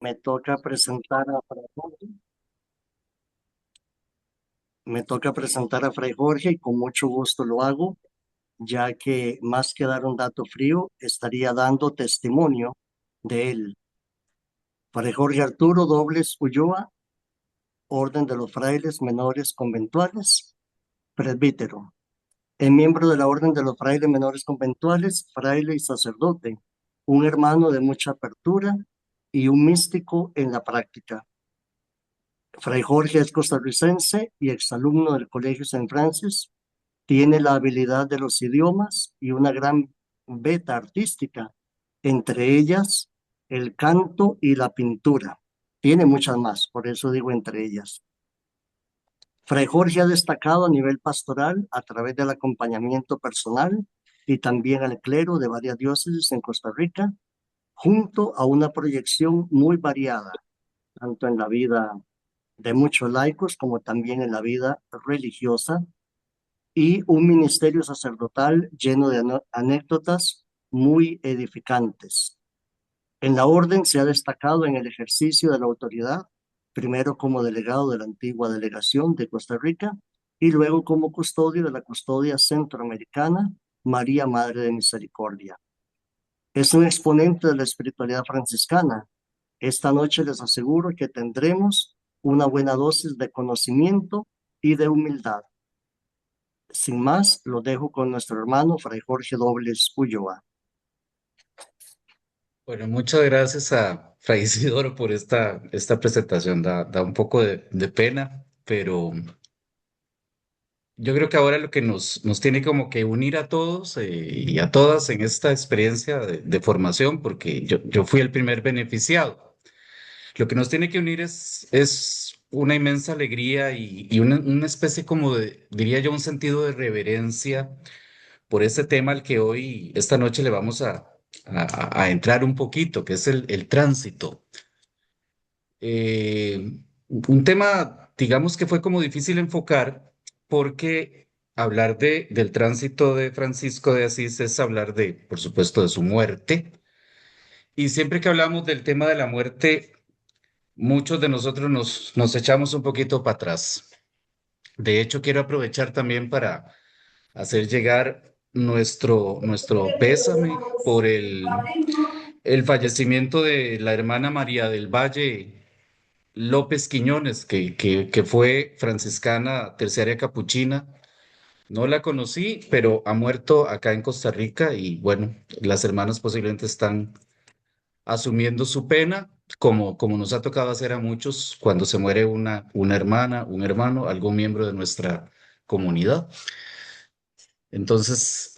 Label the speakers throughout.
Speaker 1: Me toca presentar a Fray Jorge. Me toca presentar a Fray Jorge y con mucho gusto lo hago, ya que más que dar un dato frío, estaría dando testimonio de él. Fray Jorge Arturo Dobles Ulloa, Orden de los Frailes Menores Conventuales, presbítero. Es miembro de la Orden de los Frailes Menores Conventuales, fraile y sacerdote, un hermano de mucha apertura y un místico en la práctica. Fray Jorge es costarricense y exalumno del Colegio San Francis. Tiene la habilidad de los idiomas y una gran beta artística, entre ellas el canto y la pintura. Tiene muchas más, por eso digo entre ellas. Fray Jorge ha destacado a nivel pastoral a través del acompañamiento personal y también al clero de varias diócesis en Costa Rica, junto a una proyección muy variada, tanto en la vida de muchos laicos como también en la vida religiosa, y un ministerio sacerdotal lleno de anécdotas muy edificantes. En la orden se ha destacado en el ejercicio de la autoridad, primero como delegado de la antigua delegación de Costa Rica y luego como custodio de la custodia centroamericana María Madre de Misericordia. Es un exponente de la espiritualidad franciscana. Esta noche les aseguro que tendremos una buena dosis de conocimiento y de humildad. Sin más, lo dejo con nuestro hermano Fray Jorge Dobles Ulloa.
Speaker 2: Bueno, muchas gracias a Fray Isidoro por esta presentación. Da un poco de pena, pero yo creo que ahora lo que nos tiene como que unir a todos y a todas en esta experiencia de formación, porque yo fui el primer beneficiado. Lo que nos tiene que unir es una inmensa alegría y una especie como de, diría yo, un sentido de reverencia por este tema al que hoy, esta noche, le vamos a entrar un poquito, que es el tránsito. Un tema, digamos que fue como difícil enfocar porque hablar del tránsito de Francisco de Asís es hablar de, por supuesto, de su muerte. Y siempre que hablamos del tema de la muerte, muchos de nosotros nos echamos un poquito para atrás. De hecho, quiero aprovechar también para hacer llegar nuestro pésame por el fallecimiento de la hermana María del Valle López Quiñones, que fue franciscana terciaria capuchina. No la conocí, pero ha muerto acá en Costa Rica y bueno, las hermanas posiblemente están asumiendo su pena, como nos ha tocado hacer a muchos cuando se muere una hermana, un hermano, algún miembro de nuestra comunidad. Entonces,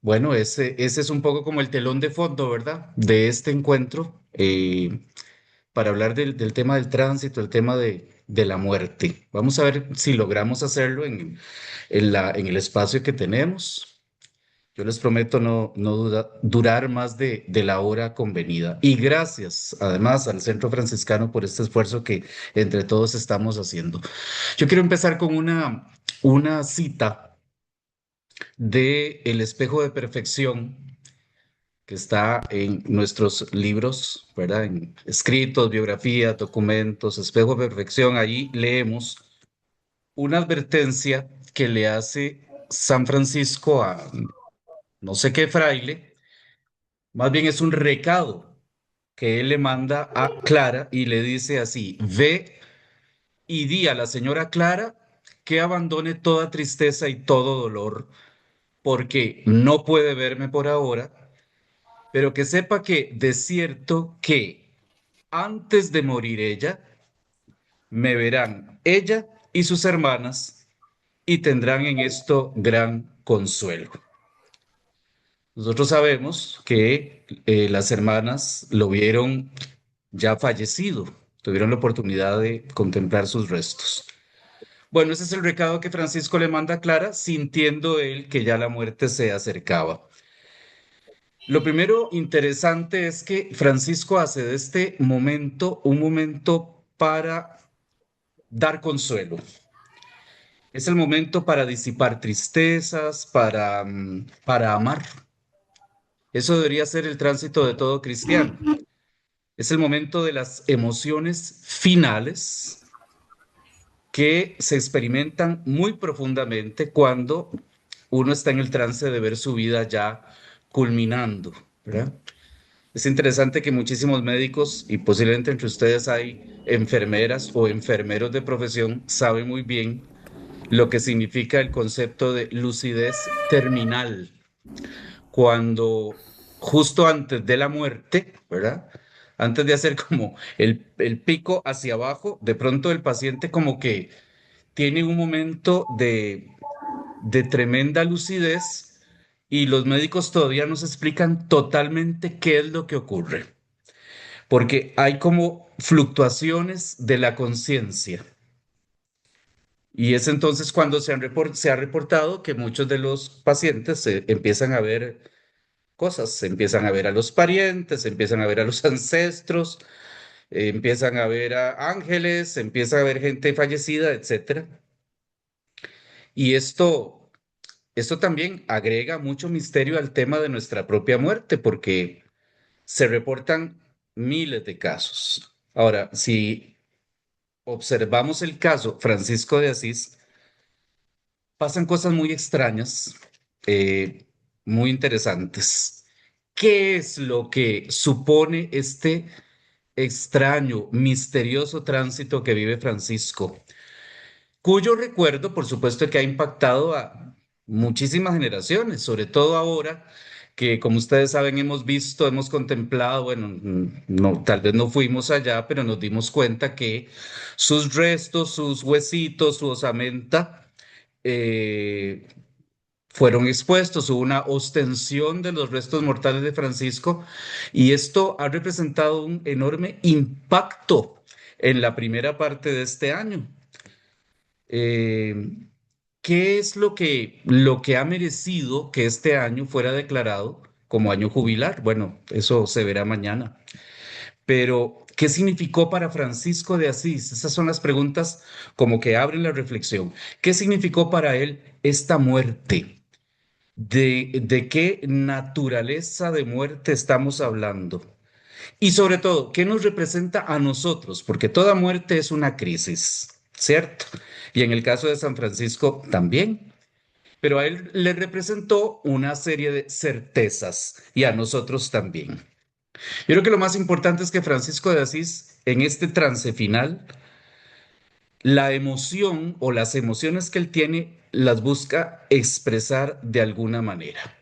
Speaker 2: bueno, ese es un poco como el telón de fondo, ¿verdad? De este encuentro, para hablar del tema del tránsito, el tema de la muerte. Vamos a ver si logramos hacerlo en el espacio que tenemos. Yo les prometo no durar más de la hora convenida. Y gracias, además, al Centro Franciscano por este esfuerzo que entre todos estamos haciendo. Yo quiero empezar con una cita de El espejo de perfección que está en nuestros libros, ¿verdad? En escritos, biografías, documentos, espejo de perfección. Allí leemos una advertencia que le hace San Francisco a no sé qué fraile, más bien es un recado que él le manda a Clara y le dice así: ve y di a la señora Clara que abandone toda tristeza y todo dolor, porque no puede verme por ahora, pero que sepa que de cierto que antes de morir ella, me verán ella y sus hermanas y tendrán en esto gran consuelo. Nosotros sabemos que las hermanas lo vieron ya fallecido, tuvieron la oportunidad de contemplar sus restos. Bueno, ese es el recado que Francisco le manda a Clara, sintiendo él que ya la muerte se acercaba. Lo primero interesante es que Francisco hace de este momento un momento para dar consuelo. Es el momento para disipar tristezas, para amar. Eso debería ser el tránsito de todo cristiano. Es el momento de las emociones finales que se experimentan muy profundamente cuando uno está en el trance de ver su vida ya culminando, ¿verdad? Es interesante que muchísimos médicos, y posiblemente entre ustedes hay enfermeras o enfermeros de profesión, saben muy bien lo que significa el concepto de lucidez terminal, cuando justo antes de la muerte, ¿verdad? Antes de hacer como el pico hacia abajo, de pronto el paciente como que tiene un momento de tremenda lucidez y los médicos todavía nos explican totalmente qué es lo que ocurre, porque hay como fluctuaciones de la conciencia. Y es entonces cuando se ha reportado que muchos de los pacientes se empiezan a ver cosas, se empiezan a ver a los parientes, se empiezan a ver a los ancestros, empiezan a ver a ángeles, se empieza a ver gente fallecida, etcétera. Y esto también agrega mucho misterio al tema de nuestra propia muerte, porque se reportan miles de casos. Ahora, si observamos el caso Francisco de Asís, pasan cosas muy extrañas, eh, muy interesantes. ¿Qué es lo que supone este extraño, misterioso tránsito que vive Francisco? Cuyo recuerdo, por supuesto, que ha impactado a muchísimas generaciones, sobre todo ahora que, como ustedes saben, hemos visto, hemos contemplado, bueno, no, tal vez no fuimos allá, pero nos dimos cuenta que sus restos, sus huesitos, su osamenta, eh, fueron expuestos, hubo una ostensión de los restos mortales de Francisco y esto ha representado un enorme impacto en la primera parte de este año. Eh, ¿Qué es lo que ha merecido que este año fuera declarado como año jubilar? Bueno, eso se verá mañana. Pero, ¿qué significó para Francisco de Asís? Esas son las preguntas como que abren la reflexión. ¿Qué significó para él esta muerte? ¿De qué naturaleza de muerte estamos hablando? Y sobre todo, ¿qué nos representa a nosotros? Porque toda muerte es una crisis, ¿cierto? Y en el caso de San Francisco también. Pero a él le representó una serie de certezas y a nosotros también. Yo creo que lo más importante es que Francisco de Asís, en este trance final, la emoción o las emociones que él tiene las busca expresar de alguna manera.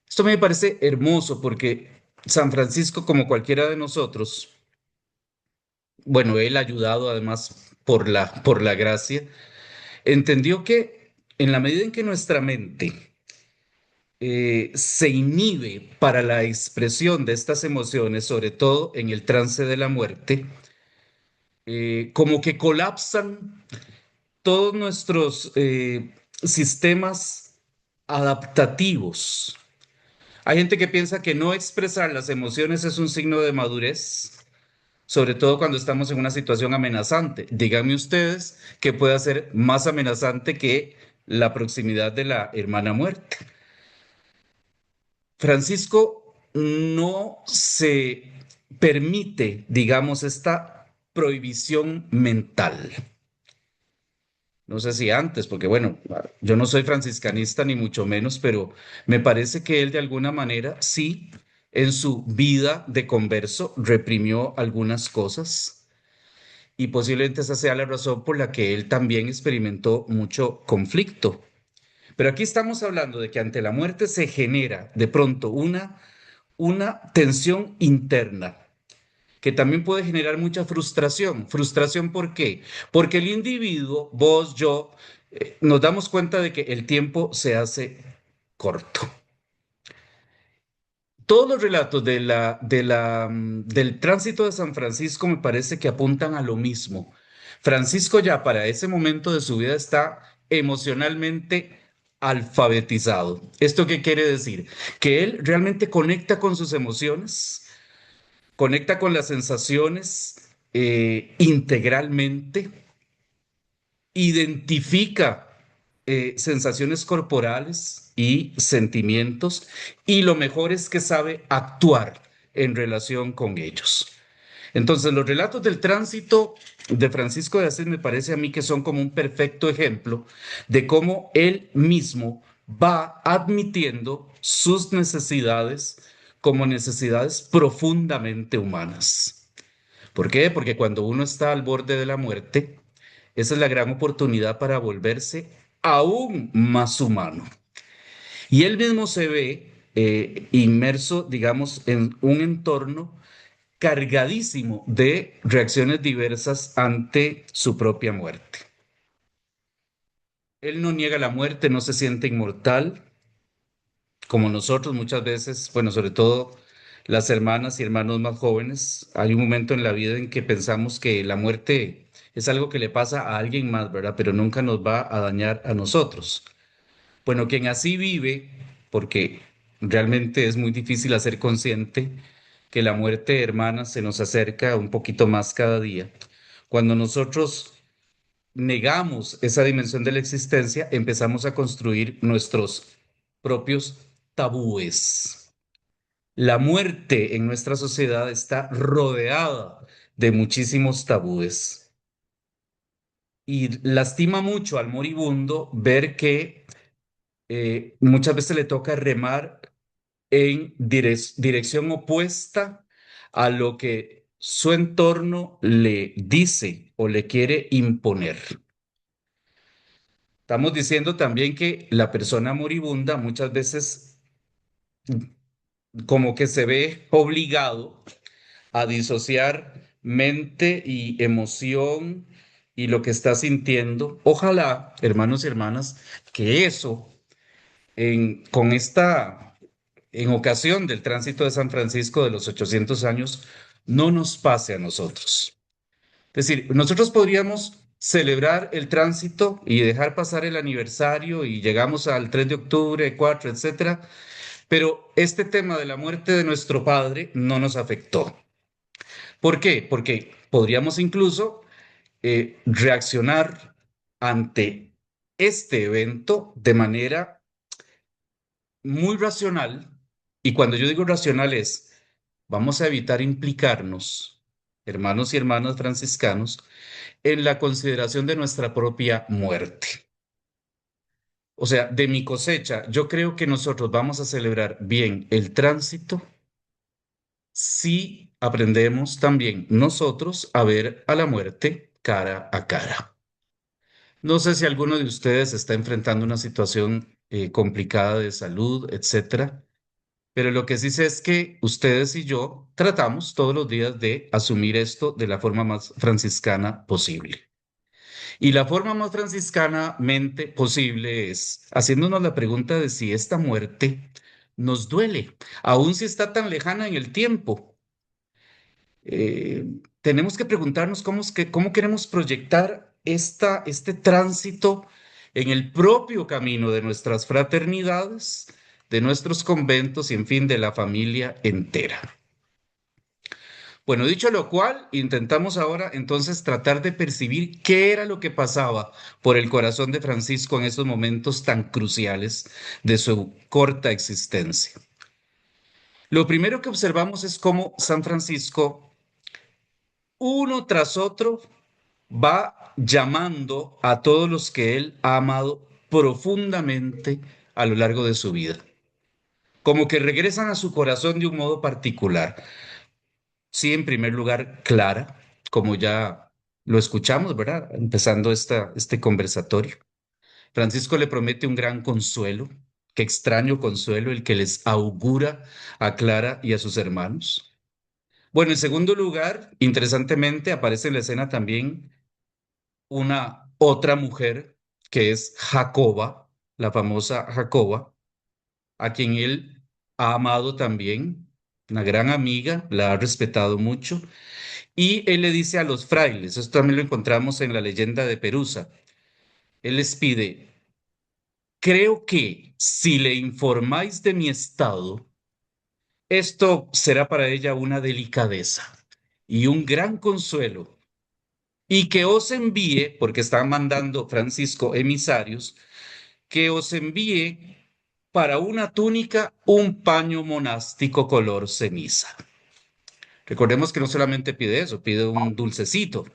Speaker 2: Esto me parece hermoso porque San Francisco, como cualquiera de nosotros, bueno, él ayudado además por la gracia, entendió que en la medida en que nuestra mente se inhibe para la expresión de estas emociones, sobre todo en el trance de la muerte, como que colapsan todos nuestros sistemas adaptativos. Hay gente que piensa que no expresar las emociones es un signo de madurez, sobre todo cuando estamos en una situación amenazante. Díganme ustedes qué puede ser más amenazante que la proximidad de la hermana muerte. Francisco no se permite, digamos, esta prohibición mental. No sé si antes, porque bueno, yo no soy franciscanista ni mucho menos, pero me parece que él de alguna manera sí, en su vida de converso, reprimió algunas cosas y posiblemente esa sea la razón por la que él también experimentó mucho conflicto. Pero aquí estamos hablando de que ante la muerte se genera de pronto una tensión interna que también puede generar mucha frustración. ¿Frustración por qué? Porque el individuo, vos, yo, nos damos cuenta de que el tiempo se hace corto. Todos los relatos del tránsito de San Francisco me parece que apuntan a lo mismo. Francisco ya para ese momento de su vida está emocionalmente alfabetizado. ¿Esto qué quiere decir? Que él realmente conecta con sus emociones, conecta con las sensaciones integralmente, identifica sensaciones corporales y sentimientos y lo mejor es que sabe actuar en relación con ellos. Entonces, los relatos del tránsito de Francisco de Asís me parece a mí que son como un perfecto ejemplo de cómo él mismo va admitiendo sus necesidades como necesidades profundamente humanas. ¿Por qué? Porque cuando uno está al borde de la muerte, esa es la gran oportunidad para volverse aún más humano. Y él mismo se ve inmerso, digamos, en un entorno cargadísimo de reacciones diversas ante su propia muerte. Él no niega la muerte, no se siente inmortal, como nosotros muchas veces, bueno, sobre todo las hermanas y hermanos más jóvenes, hay un momento en la vida en que pensamos que la muerte es algo que le pasa a alguien más, ¿verdad? Pero nunca nos va a dañar a nosotros. Bueno, quien así vive, porque realmente es muy difícil hacer consciente que la muerte, hermana, se nos acerca un poquito más cada día. Cuando nosotros negamos esa dimensión de la existencia, empezamos a construir nuestros propios tabúes. La muerte en nuestra sociedad está rodeada de muchísimos tabúes y lastima mucho al moribundo ver que muchas veces le toca remar en dirección opuesta a lo que su entorno le dice o le quiere imponer. Estamos diciendo también que la persona moribunda muchas veces como que se ve obligado a disociar mente y emoción y lo que está sintiendo. Ojalá, hermanos y hermanas, que eso con esta, en ocasión del tránsito de San Francisco de los 800 años, no nos pase a nosotros. Es decir, nosotros podríamos celebrar el tránsito y dejar pasar el aniversario y llegamos al 3 de octubre, 4, etcétera, pero este tema de la muerte de nuestro padre no nos afectó. ¿Por qué? Porque podríamos incluso reaccionar ante este evento de manera muy racional, y cuando yo digo racional es, vamos a evitar implicarnos, hermanos y hermanas franciscanos, en la consideración de nuestra propia muerte. O sea, de mi cosecha, yo creo que nosotros vamos a celebrar bien el tránsito si aprendemos también nosotros a ver a la muerte cara a cara. No sé si alguno de ustedes está enfrentando una situación complicada de salud, etcétera. Pero lo que sí sé es que ustedes y yo tratamos todos los días de asumir esto de la forma más franciscana posible. Y la forma más franciscanamente posible es haciéndonos la pregunta de si esta muerte nos duele, aun si está tan lejana en el tiempo. Eh, Tenemos que preguntarnos cómo queremos proyectar este tránsito en el propio camino de nuestras fraternidades, de nuestros conventos y, en fin, de la familia entera. Bueno, dicho lo cual, intentamos ahora entonces tratar de percibir qué era lo que pasaba por el corazón de Francisco en esos momentos tan cruciales de su corta existencia. Lo primero que observamos es cómo San Francisco, uno tras otro, va llamando a todos los que él ha amado profundamente a lo largo de su vida, como que regresan a su corazón de un modo particular. Sí, en primer lugar, Clara, como ya lo escuchamos, ¿verdad? Empezando este conversatorio. Francisco le promete un gran consuelo, qué extraño consuelo el que les augura a Clara y a sus hermanos. Bueno, en segundo lugar, interesantemente, aparece en la escena también una otra mujer que es Jacoba, la famosa Jacoba, a quien él ha amado también, una gran amiga, la ha respetado mucho. Y él le dice a los frailes, esto también lo encontramos en la leyenda de Perusa, él les pide, creo que si le informáis de mi estado, esto será para ella una delicadeza y un gran consuelo, y que os envíe, porque están mandando Francisco emisarios, que os envíe para una túnica un paño monástico color ceniza. Recordemos que no solamente pide eso, pide un dulcecito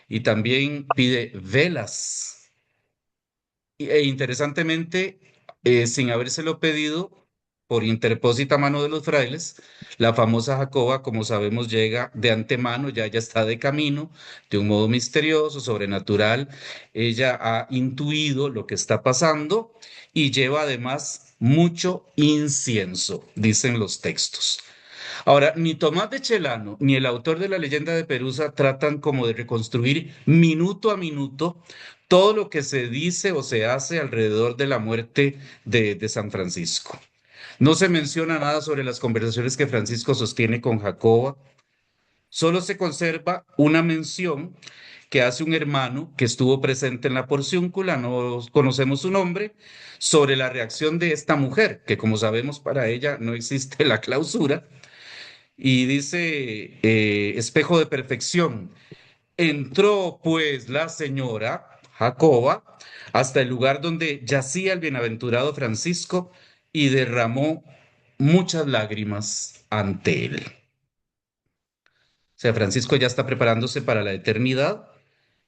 Speaker 2: y también pide velas. E interesantemente, sin habérselo pedido, por interpósita mano de los frailes, la famosa Jacoba, como sabemos, llega de antemano, ya está de camino, de un modo misterioso, sobrenatural. Ella ha intuido lo que está pasando y lleva además mucho incienso, dicen los textos. Ahora, ni Tomás de Celano ni el autor de la leyenda de Perusa tratan como de reconstruir minuto a minuto todo lo que se dice o se hace alrededor de la muerte de San Francisco. No se menciona nada sobre las conversaciones que Francisco sostiene con Jacoba. Solo se conserva una mención que hace un hermano que estuvo presente en la porciúncula, no conocemos su nombre, sobre la reacción de esta mujer, que como sabemos para ella no existe la clausura, y dice, espejo de perfección. Entró pues la señora Jacoba hasta el lugar donde yacía el bienaventurado Francisco y derramó muchas lágrimas ante él. O sea, Francisco ya está preparándose para la eternidad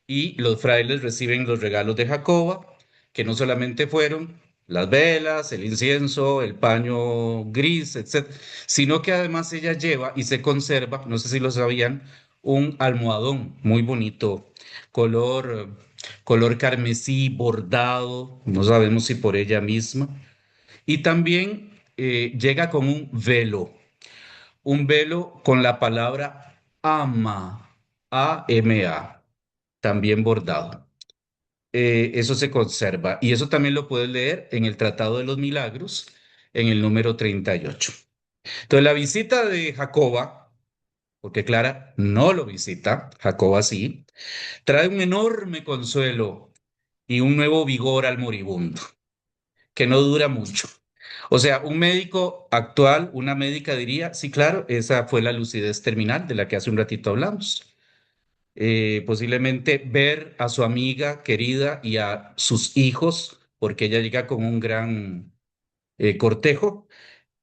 Speaker 2: y los frailes reciben los regalos de Jacoba, que no solamente fueron las velas, el incienso, el paño gris, etcétera, sino que además ella lleva y se conserva, no sé si lo sabían, un almohadón muy bonito, color, color carmesí, bordado, no sabemos si por ella misma, y también llega con un velo con la palabra ama, A-M-A, también bordado. Eso se conserva y eso también lo puedes leer en el Tratado de los Milagros, en el número 38. Entonces, la visita de Jacoba, porque Clara no lo visita, Jacoba sí, trae un enorme consuelo y un nuevo vigor al moribundo, que no dura mucho. O sea, un médico actual, una médica diría, sí, claro, esa fue la lucidez terminal de la que hace un ratito hablamos. Posiblemente ver a su amiga querida y a sus hijos, porque ella llega con un gran cortejo,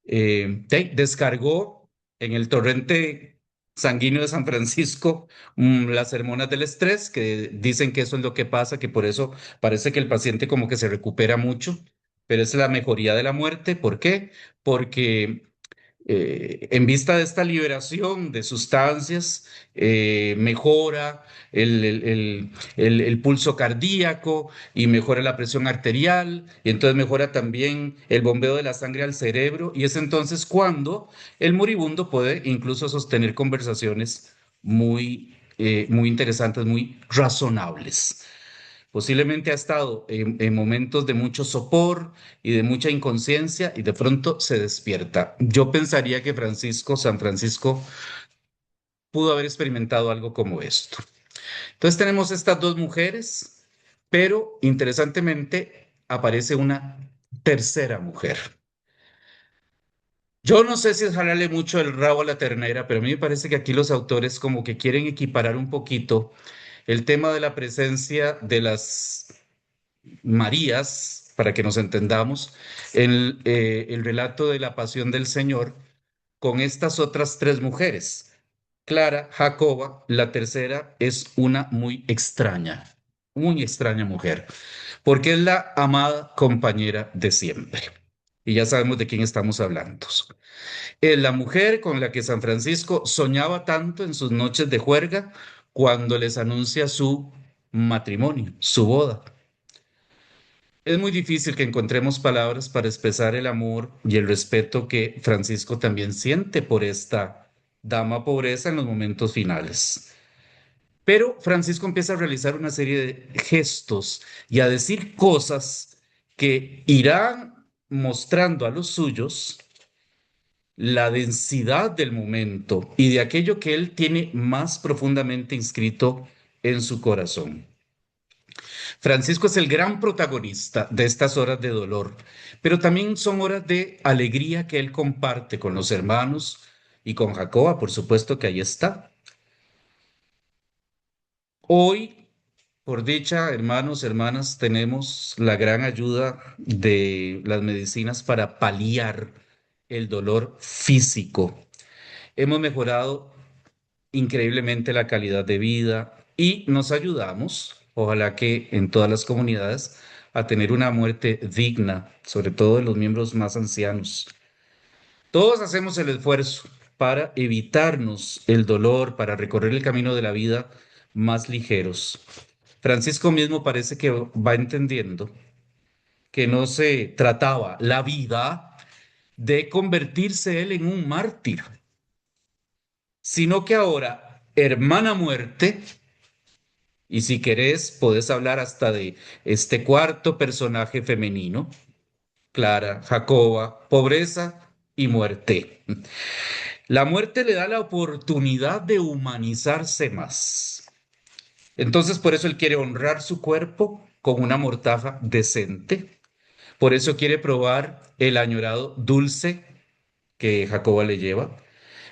Speaker 2: descargó en el torrente sanguíneo de San Francisco las hormonas del estrés, que dicen que eso es lo que pasa, que por eso parece que el paciente como que se recupera mucho, pero es la mejoría de la muerte. ¿Por qué? Porque en vista de esta liberación de sustancias, mejora el pulso cardíaco y mejora la presión arterial y entonces mejora también el bombeo de la sangre al cerebro y es entonces cuando el moribundo puede incluso sostener conversaciones muy interesantes, muy razonables. Posiblemente ha estado en momentos de mucho sopor y de mucha inconsciencia y de pronto se despierta. Yo pensaría que San Francisco, pudo haber experimentado algo como esto. Entonces tenemos estas dos mujeres, pero interesantemente aparece una tercera mujer. Yo no sé si es jalarle mucho el rabo a la ternera, pero a mí me parece que aquí los autores como que quieren equiparar un poquito el tema de la presencia de las Marías, para que nos entendamos, el relato de la pasión del Señor con estas otras tres mujeres. Clara, Jacoba, la tercera es una muy extraña mujer, porque es la amada compañera de siempre. Y ya sabemos de quién estamos hablando. Es la mujer con la que San Francisco soñaba tanto en sus noches de juerga cuando les anuncia su matrimonio, su boda. Es muy difícil que encontremos palabras para expresar el amor y el respeto que Francisco también siente por esta dama pobreza en los momentos finales. Pero Francisco empieza a realizar una serie de gestos y a decir cosas que irán mostrando a los suyos la densidad del momento y de aquello que él tiene más profundamente inscrito en su corazón. Francisco es el gran protagonista de estas horas de dolor, pero también son horas de alegría que él comparte con los hermanos y con Jacoba, por supuesto que ahí está. Hoy, por dicha, hermanos, hermanas, tenemos la gran ayuda de las medicinas para paliar el dolor físico. Hemos mejorado increíblemente la calidad de vida y nos ayudamos, ojalá que en todas las comunidades, a tener una muerte digna, sobre todo de los miembros más ancianos. Todos hacemos el esfuerzo para evitarnos el dolor, para recorrer el camino de la vida más ligeros. Francisco mismo parece que va entendiendo que no se trataba la vida de convertirse él en un mártir, sino que ahora, hermana muerte, y si querés, podés hablar hasta de este cuarto personaje femenino, Clara, Jacoba, pobreza y muerte. La muerte le da la oportunidad de humanizarse más. Entonces, por eso él quiere honrar su cuerpo con una mortaja decente. Por eso quiere probar el añorado dulce que Jacoba le lleva.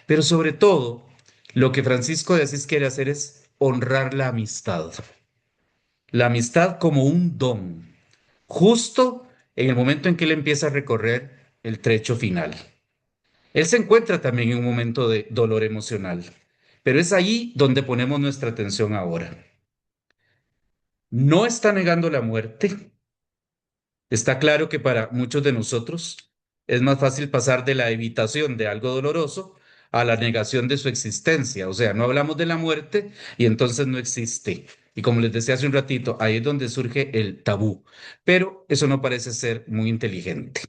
Speaker 2: Pero sobre todo, lo que Francisco de Asís quiere hacer es honrar la amistad. La amistad como un don, justo en el momento en que él empieza a recorrer el trecho final. Él se encuentra también en un momento de dolor emocional, pero es allí donde ponemos nuestra atención ahora. No está negando la muerte. Está claro que para muchos de nosotros es más fácil pasar de la evitación de algo doloroso a la negación de su existencia. O sea, no hablamos de la muerte y entonces no existe. Y como les decía hace un ratito, ahí es donde surge el tabú. Pero eso no parece ser muy inteligente.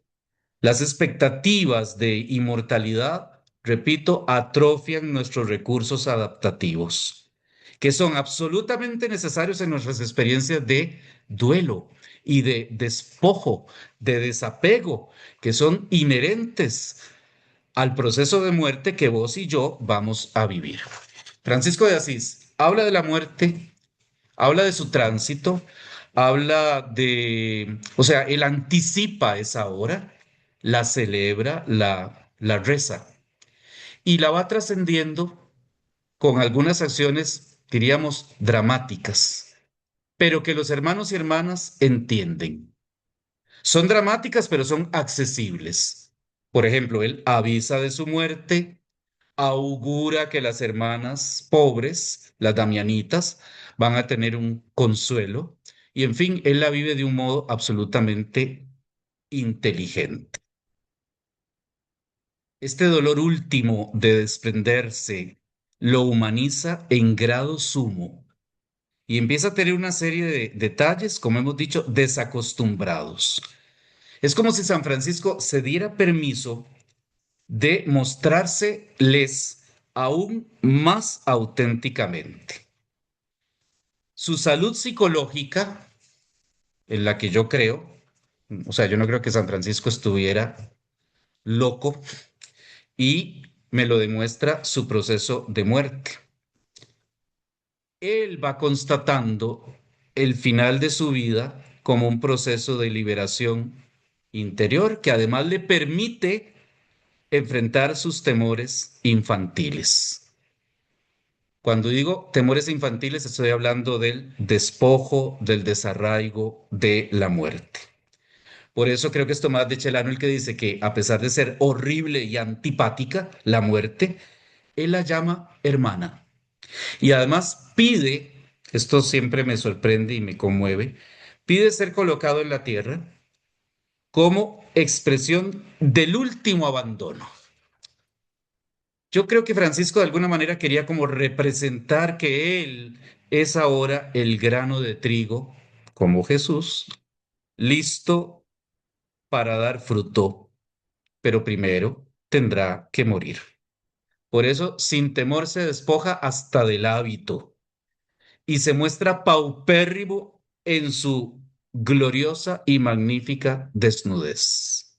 Speaker 2: Las expectativas de inmortalidad, repito, atrofian nuestros recursos adaptativos, que son absolutamente necesarios en nuestras experiencias de duelo y de despojo, de desapego, que son inherentes al proceso de muerte que vos y yo vamos a vivir. Francisco de Asís habla de la muerte, habla de su tránsito, habla de, o sea, él anticipa esa hora, la celebra, la reza y la va trascendiendo con algunas acciones, diríamos, dramáticas, pero que los hermanos y hermanas entienden. Son dramáticas, pero son accesibles. Por ejemplo, él avisa de su muerte, augura que las hermanas pobres, las damianitas, van a tener un consuelo y en fin, él la vive de un modo absolutamente inteligente. Este dolor último de desprenderse lo humaniza en grado sumo y empieza a tener una serie de detalles, como hemos dicho, desacostumbrados. Es como si San Francisco se diera permiso de mostrárseles aún más auténticamente. Su salud psicológica, en la que yo creo, o sea, yo no creo que San Francisco estuviera loco y me lo demuestra su proceso de muerte. Él va constatando el final de su vida como un proceso de liberación interior que además le permite enfrentar sus temores infantiles. Cuando digo temores infantiles, estoy hablando del despojo, del desarraigo, de la muerte. Por eso creo que es Tomás de Celano el que dice que a pesar de ser horrible y antipática la muerte, él la llama hermana. Y además pide, esto siempre me sorprende y me conmueve, pide ser colocado en la tierra como expresión del último abandono. Yo creo que Francisco de alguna manera quería como representar que él es ahora el grano de trigo, como Jesús, listo para dar fruto, pero primero tendrá que morir. Por eso, sin temor, se despoja hasta del hábito y se muestra paupérrimo en su gloriosa y magnífica desnudez.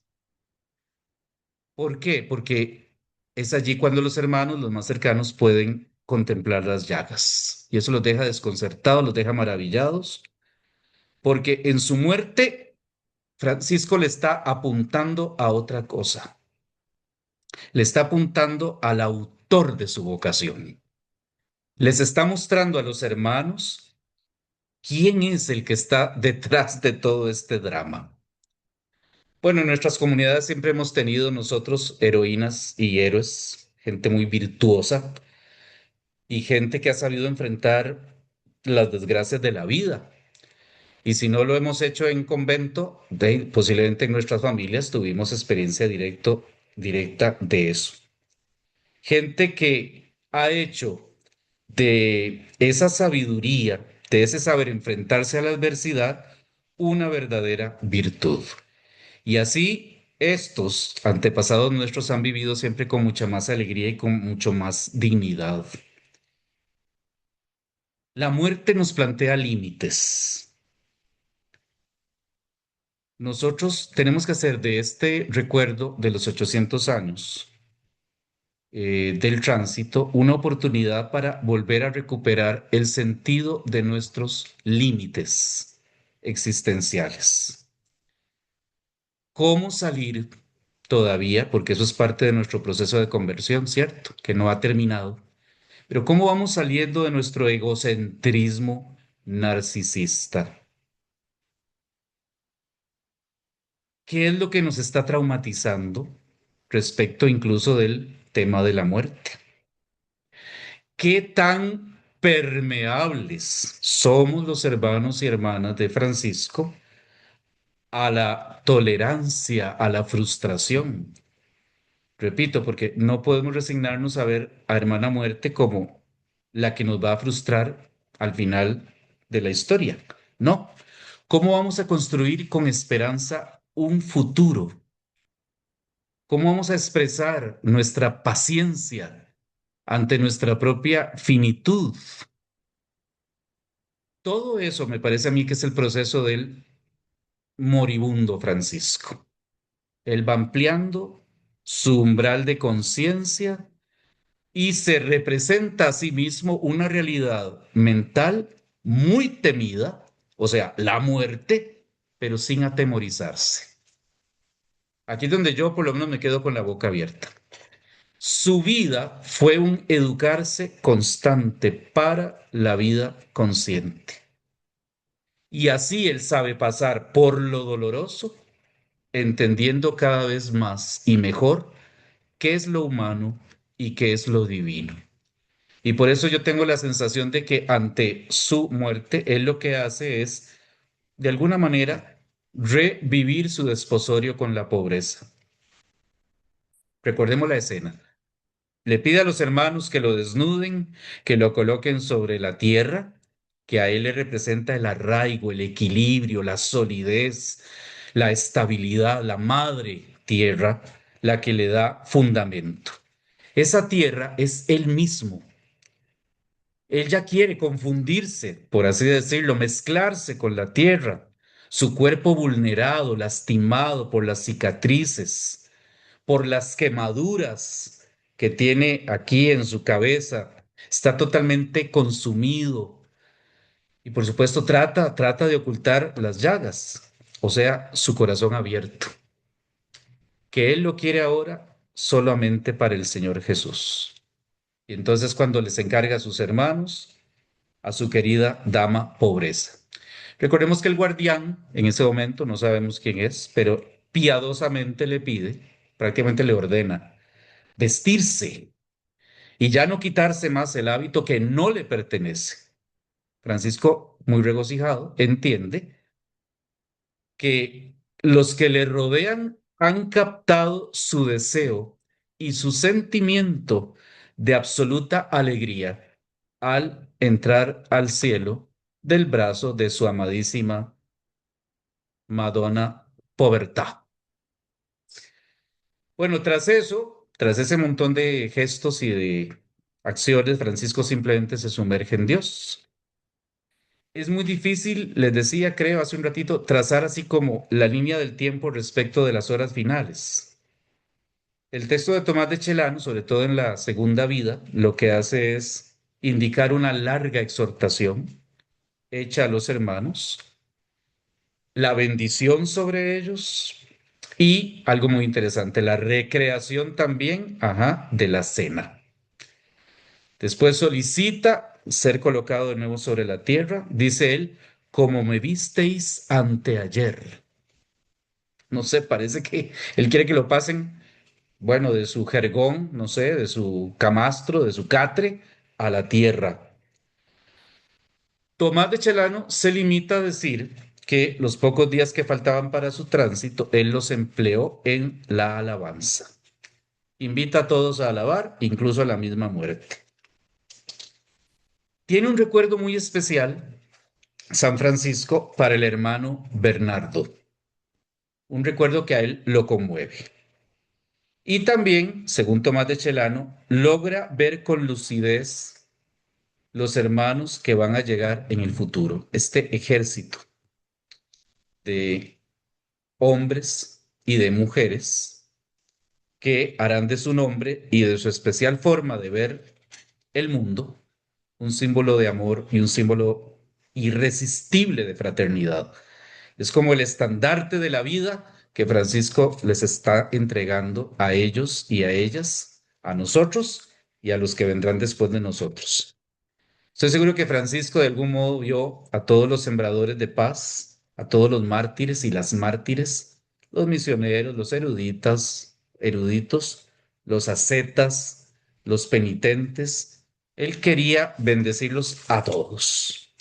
Speaker 2: ¿Por qué? Porque es allí cuando los hermanos, los más cercanos, pueden contemplar las llagas. Y eso los deja desconcertados, los deja maravillados, porque en su muerte Francisco le está apuntando a otra cosa. Le está apuntando al autor de su vocación. Les está mostrando a los hermanos quién es el que está detrás de todo este drama. Bueno, en nuestras comunidades siempre hemos tenido nosotros heroínas y héroes, gente muy virtuosa, y gente que ha sabido enfrentar las desgracias de la vida. Y si no lo hemos hecho en convento, posiblemente en nuestras familias tuvimos experiencia directa de eso. Gente que ha hecho de esa sabiduría, de ese saber enfrentarse a la adversidad, una verdadera virtud. Y así estos antepasados nuestros han vivido siempre con mucha más alegría y con mucho más dignidad. La muerte nos plantea límites. Nosotros tenemos que hacer de este recuerdo de los 800 años del tránsito una oportunidad para volver a recuperar el sentido de nuestros límites existenciales. ¿Cómo salir todavía? Porque eso es parte de nuestro proceso de conversión, ¿cierto? Que no ha terminado. Pero ¿cómo vamos saliendo de nuestro egocentrismo narcisista? ¿Qué es lo que nos está traumatizando respecto incluso del tema de la muerte? ¿Qué tan permeables somos los hermanos y hermanas de Francisco a la tolerancia, a la frustración? Repito, porque no podemos resignarnos a ver a hermana muerte como la que nos va a frustrar al final de la historia. No. ¿Cómo vamos a construir con esperanza un futuro? ¿Cómo vamos a expresar nuestra paciencia ante nuestra propia finitud? Todo eso me parece a mí que es el proceso del moribundo Francisco. Él va ampliando su umbral de conciencia y se representa a sí mismo una realidad mental muy temida, o sea, la muerte, pero sin atemorizarse. Aquí es donde yo por lo menos me quedo con la boca abierta. Su vida fue un educarse constante para la vida consciente. Y así él sabe pasar por lo doloroso, entendiendo cada vez más y mejor qué es lo humano y qué es lo divino. Y por eso yo tengo la sensación de que ante su muerte, él lo que hace es, de alguna manera, revivir su desposorio con la pobreza. Recordemos la escena. Le pide a los hermanos que lo desnuden, que lo coloquen sobre la tierra, que a él le representa el arraigo, el equilibrio, la solidez, la estabilidad, la madre tierra, la que le da fundamento. Esa tierra es él mismo. Él ya quiere confundirse, por así decirlo, mezclarse con la tierra. Su cuerpo vulnerado, lastimado por las cicatrices, por las quemaduras que tiene aquí en su cabeza, está totalmente consumido y por supuesto trata de ocultar las llagas, o sea, su corazón abierto, que él lo quiere ahora solamente para el Señor Jesús. Y entonces cuando les encarga a sus hermanos, a su querida dama pobreza. Recordemos que el guardián, en ese momento, no sabemos quién es, pero piadosamente le pide, prácticamente le ordena, vestirse y ya no quitarse más el hábito que no le pertenece. Francisco, muy regocijado, entiende que los que le rodean han captado su deseo y su sentimiento de absoluta alegría al entrar al cielo del brazo de su amadísima Madonna Povertà. Bueno, tras eso, tras ese montón de gestos y de acciones, Francisco simplemente se sumerge en Dios. Es muy difícil, les decía, creo, hace un ratito, trazar así como la línea del tiempo respecto de las horas finales. El texto de Tomás de Celano, sobre todo en la segunda vida, lo que hace es indicar una larga exhortación hecha a los hermanos, la bendición sobre ellos y algo muy interesante, la recreación también, ajá, de la cena. Después solicita ser colocado de nuevo sobre la tierra, dice él, como me visteis anteayer. No sé, parece que él quiere que lo pasen, bueno, de su jergón, no sé, de su camastro, de su catre, a la tierra. Tomás de Celano se limita a decir que los pocos días que faltaban para su tránsito, él los empleó en la alabanza. Invita a todos a alabar, incluso a la misma muerte. Tiene un recuerdo muy especial, San Francisco, para el hermano Bernardo, un recuerdo que a él lo conmueve. Y también, según Tomás de Celano, logra ver con lucidez los hermanos que van a llegar en el futuro, este ejército de hombres y de mujeres que harán de su nombre y de su especial forma de ver el mundo un símbolo de amor y un símbolo irresistible de fraternidad. Es como el estandarte de la vida que Francisco les está entregando a ellos y a ellas, a nosotros y a los que vendrán después de nosotros. Estoy seguro que Francisco de algún modo vio a todos los sembradores de paz, a todos los mártires y las mártires, los misioneros, los eruditos, los ascetas, los penitentes. Él quería bendecirlos a todos.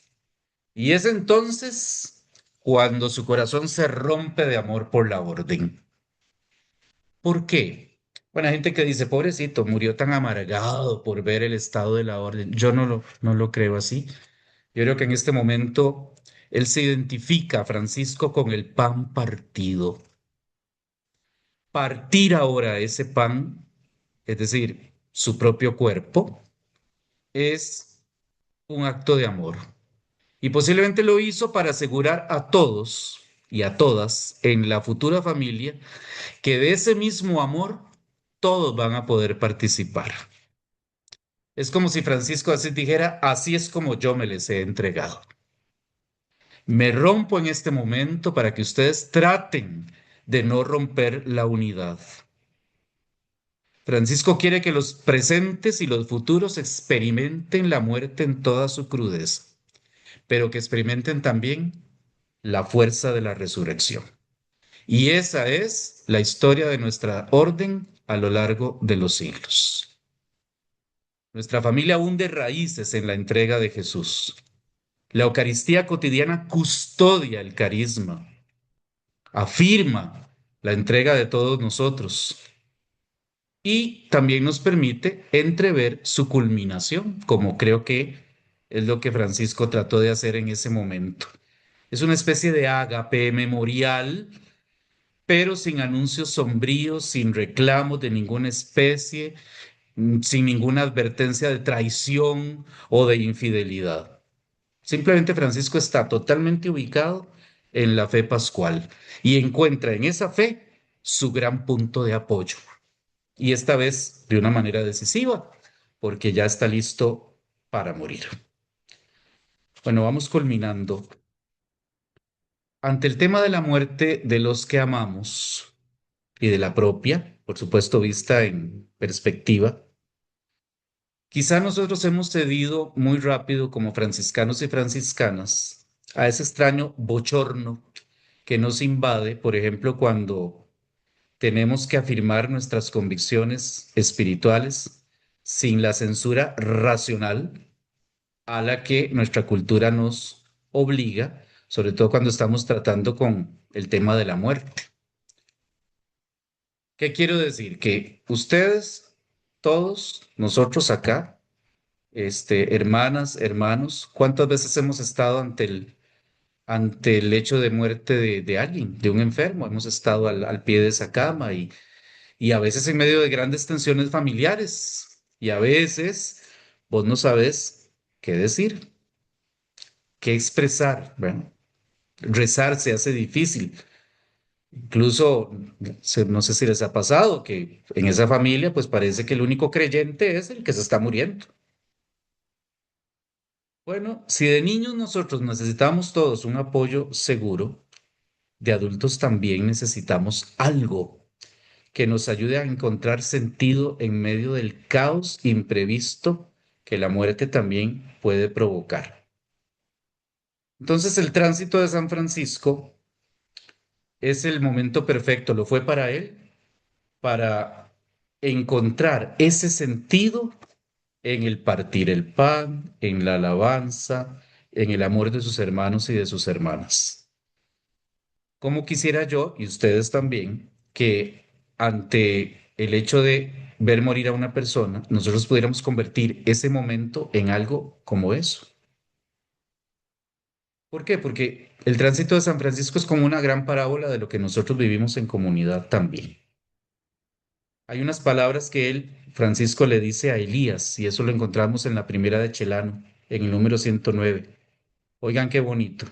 Speaker 2: Y es entonces cuando su corazón se rompe de amor por la orden. ¿Por qué? Bueno, hay gente que dice, pobrecito, murió tan amargado por ver el estado de la orden. Yo no lo creo así. Yo creo que en este momento él se identifica, Francisco, con el pan partido. Partir ahora ese pan, es decir, su propio cuerpo, es un acto de amor. Y posiblemente lo hizo para asegurar a todos y a todas en la futura familia que de ese mismo amor todos van a poder participar. Es como si Francisco así dijera, así es como yo me les he entregado. Me rompo en este momento para que ustedes traten de no romper la unidad. Francisco quiere que los presentes y los futuros experimenten la muerte en toda su crudeza, pero que experimenten también la fuerza de la resurrección. Y esa es la historia de nuestra orden a lo largo de los siglos. Nuestra familia hunde raíces en la entrega de Jesús. La Eucaristía cotidiana custodia el carisma, afirma la entrega de todos nosotros y también nos permite entrever su culminación, como creo que es lo que Francisco trató de hacer en ese momento. Es una especie de ágape memorial, pero sin anuncios sombríos, sin reclamos de ninguna especie, sin ninguna advertencia de traición o de infidelidad. Simplemente Francisco está totalmente ubicado en la fe pascual y encuentra en esa fe su gran punto de apoyo. Y esta vez de una manera decisiva, porque ya está listo para morir. Bueno, vamos culminando. Ante el tema de la muerte de los que amamos y de la propia, por supuesto vista en perspectiva, quizá nosotros hemos cedido muy rápido como franciscanos y franciscanas a ese extraño bochorno que nos invade, por ejemplo, cuando tenemos que afirmar nuestras convicciones espirituales sin la censura racional a la que nuestra cultura nos obliga, sobre todo cuando estamos tratando con el tema de la muerte. ¿Qué quiero decir? Que ustedes, todos, nosotros acá, hermanas, hermanos, ¿cuántas veces hemos estado ante el hecho de muerte de alguien, de un enfermo? Hemos estado al pie de esa cama y a veces en medio de grandes tensiones familiares y a veces vos no sabes qué decir, qué expresar. Bueno, rezar se hace difícil. Incluso, no sé si les ha pasado que en esa familia pues parece que el único creyente es el que se está muriendo. Bueno, si de niños nosotros necesitamos todos un apoyo seguro, de adultos también necesitamos algo que nos ayude a encontrar sentido en medio del caos imprevisto que la muerte también puede provocar. Entonces el tránsito de San Francisco es el momento perfecto, lo fue para él, para encontrar ese sentido en el partir el pan, en la alabanza, en el amor de sus hermanos y de sus hermanas. Como quisiera yo, y ustedes también, que ante el hecho de ver morir a una persona, nosotros pudiéramos convertir ese momento en algo como eso. ¿Por qué? Porque el tránsito de San Francisco es como una gran parábola de lo que nosotros vivimos en comunidad también. Hay unas palabras que él, Francisco, le dice a Elías, y eso lo encontramos en la primera de Chelano, en el número 109. Oigan qué bonito.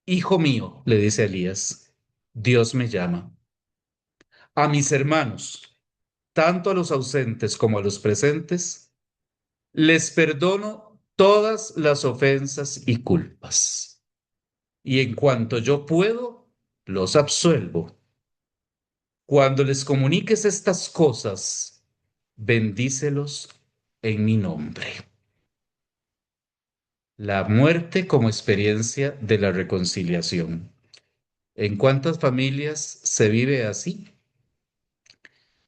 Speaker 2: Hijo mío, le dice a Elías, Dios me llama. A mis hermanos, tanto a los ausentes como a los presentes, les perdono todas las ofensas y culpas. Y en cuanto yo puedo, los absuelvo. Cuando les comuniques estas cosas, bendícelos en mi nombre. La muerte como experiencia de la reconciliación. ¿En cuántas familias se vive así?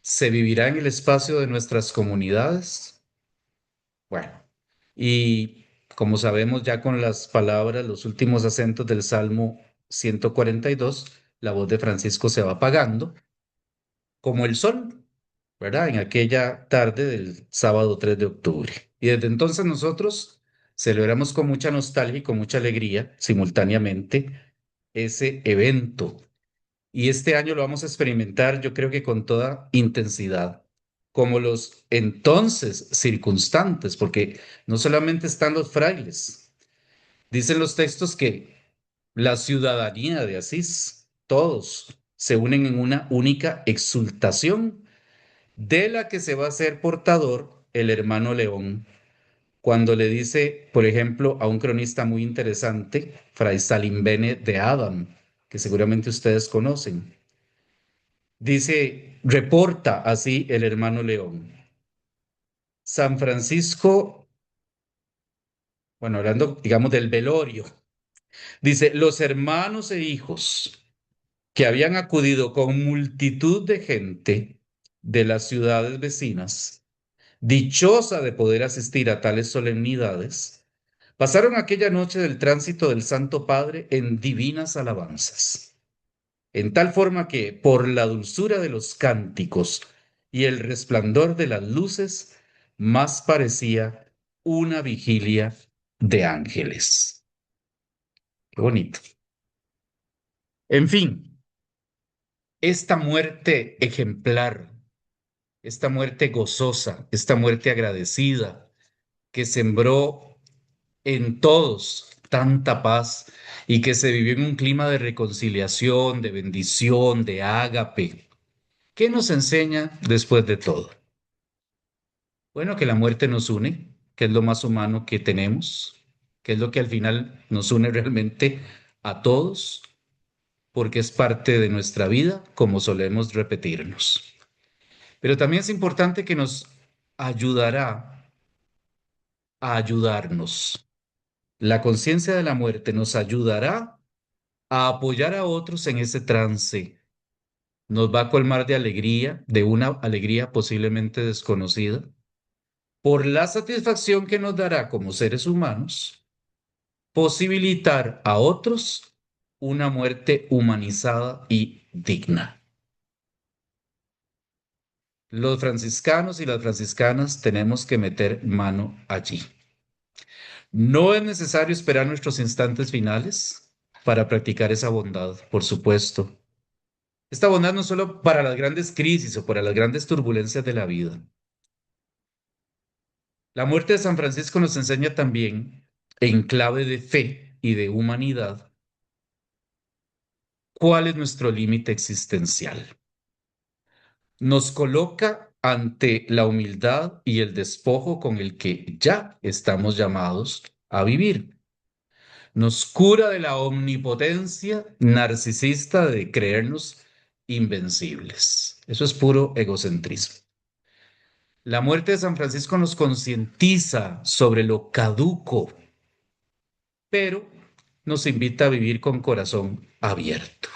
Speaker 2: ¿Se vivirá en el espacio de nuestras comunidades? Bueno, y como sabemos ya con las palabras, los últimos acentos del Salmo 142, la voz de Francisco se va apagando, como el sol, ¿verdad? En aquella tarde del sábado 3 de octubre. Y desde entonces nosotros celebramos con mucha nostalgia y con mucha alegría simultáneamente ese evento. Y este año lo vamos a experimentar, yo creo que con toda intensidad, como los entonces circunstantes, porque no solamente están los frailes, dicen los textos que la ciudadanía de Asís, todos se unen en una única exultación de la que se va a ser portador el hermano León, cuando le dice, por ejemplo, a un cronista muy interesante, Fray Salimbene de Adam, que seguramente ustedes conocen. Dice, reporta así el hermano León. San Francisco, bueno, hablando, digamos, del velorio, dice, los hermanos e hijos que habían acudido con multitud de gente de las ciudades vecinas, dichosa de poder asistir a tales solemnidades, pasaron aquella noche del tránsito del Santo Padre en divinas alabanzas, en tal forma que, por la dulzura de los cánticos y el resplandor de las luces, más parecía una vigilia de ángeles. Qué bonito. En fin, esta muerte ejemplar, esta muerte gozosa, esta muerte agradecida, que sembró en todos tanta paz y que se vivió en un clima de reconciliación, de bendición, de ágape. ¿Qué nos enseña después de todo? Bueno, que la muerte nos une, que es lo más humano que tenemos, que es lo que al final nos une realmente a todos, porque es parte de nuestra vida, como solemos repetirnos. Pero también es importante que nos ayudará a ayudarnos. La conciencia de la muerte nos ayudará a apoyar a otros en ese trance. Nos va a colmar de alegría, de una alegría posiblemente desconocida, por la satisfacción que nos dará como seres humanos posibilitar a otros una muerte humanizada y digna. Los franciscanos y las franciscanas tenemos que meter mano allí. No es necesario esperar nuestros instantes finales para practicar esa bondad, por supuesto. Esta bondad no solo para las grandes crisis o para las grandes turbulencias de la vida. La muerte de San Francisco nos enseña también, en clave de fe y de humanidad, cuál es nuestro límite existencial. Nos coloca ante la humildad y el despojo con el que ya estamos llamados a vivir. Nos cura de la omnipotencia narcisista de creernos invencibles. Eso es puro egocentrismo. La muerte de San Francisco nos concientiza sobre lo caduco, pero nos invita a vivir con corazón abierto.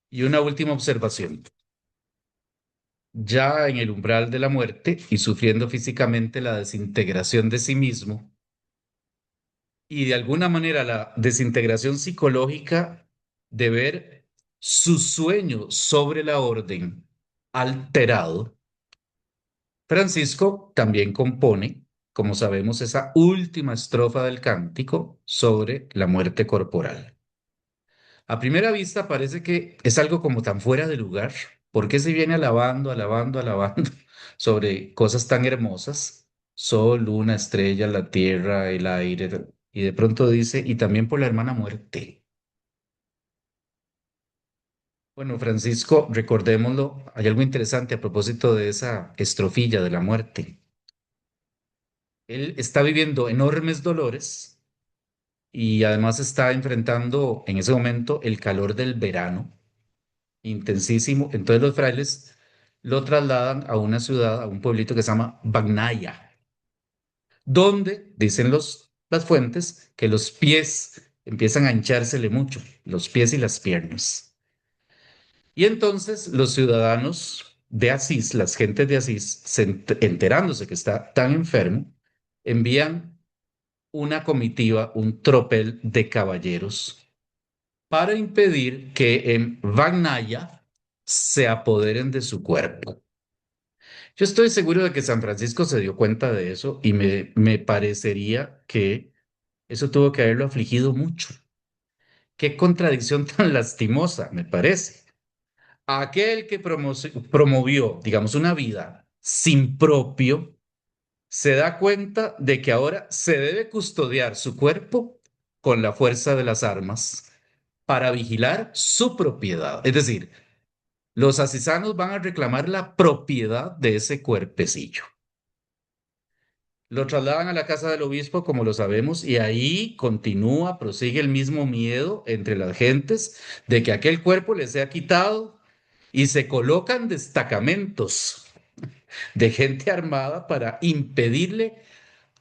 Speaker 2: Y una última observación. ya en el umbral de la muerte y sufriendo físicamente la desintegración de sí mismo y de alguna manera la desintegración psicológica de ver su sueño sobre la orden alterado, Francisco también compone, como sabemos, esa última estrofa del cántico sobre la muerte corporal. A primera vista parece que es algo como tan fuera de lugar. ¿Por qué se viene alabando, alabando, alabando sobre cosas tan hermosas? Sol, luna, estrella, la tierra, el aire. Y de pronto dice, y también por la hermana muerte. Bueno, Francisco, recordémoslo, hay algo interesante a propósito de esa estrofilla de la muerte. Él está viviendo enormes dolores y además está enfrentando en ese momento el calor del verano intensísimo. Entonces los frailes lo trasladan a una ciudad, a un pueblito que se llama Bagnaya, donde dicen las fuentes que los pies empiezan a hinchársele mucho, los pies y las piernas. Y entonces los ciudadanos de Asís, las gentes de Asís, enterándose que está tan enfermo, envían una comitiva, un tropel de caballeros para impedir que en Bagnaya se apoderen de su cuerpo. Yo estoy seguro de que San Francisco se dio cuenta de eso y me parecería que eso tuvo que haberlo afligido mucho. Qué contradicción tan lastimosa, me parece. Aquel que promovió, digamos, una vida sin propio, se da cuenta de que ahora se debe custodiar su cuerpo con la fuerza de las armas para vigilar su propiedad. Es decir, los asisanos van a reclamar la propiedad de ese cuerpecillo. Lo trasladan a la casa del obispo, como lo sabemos, y ahí continúa, prosigue el mismo miedo entre las gentes de que aquel cuerpo les sea quitado y se colocan destacamentos de gente armada para impedirle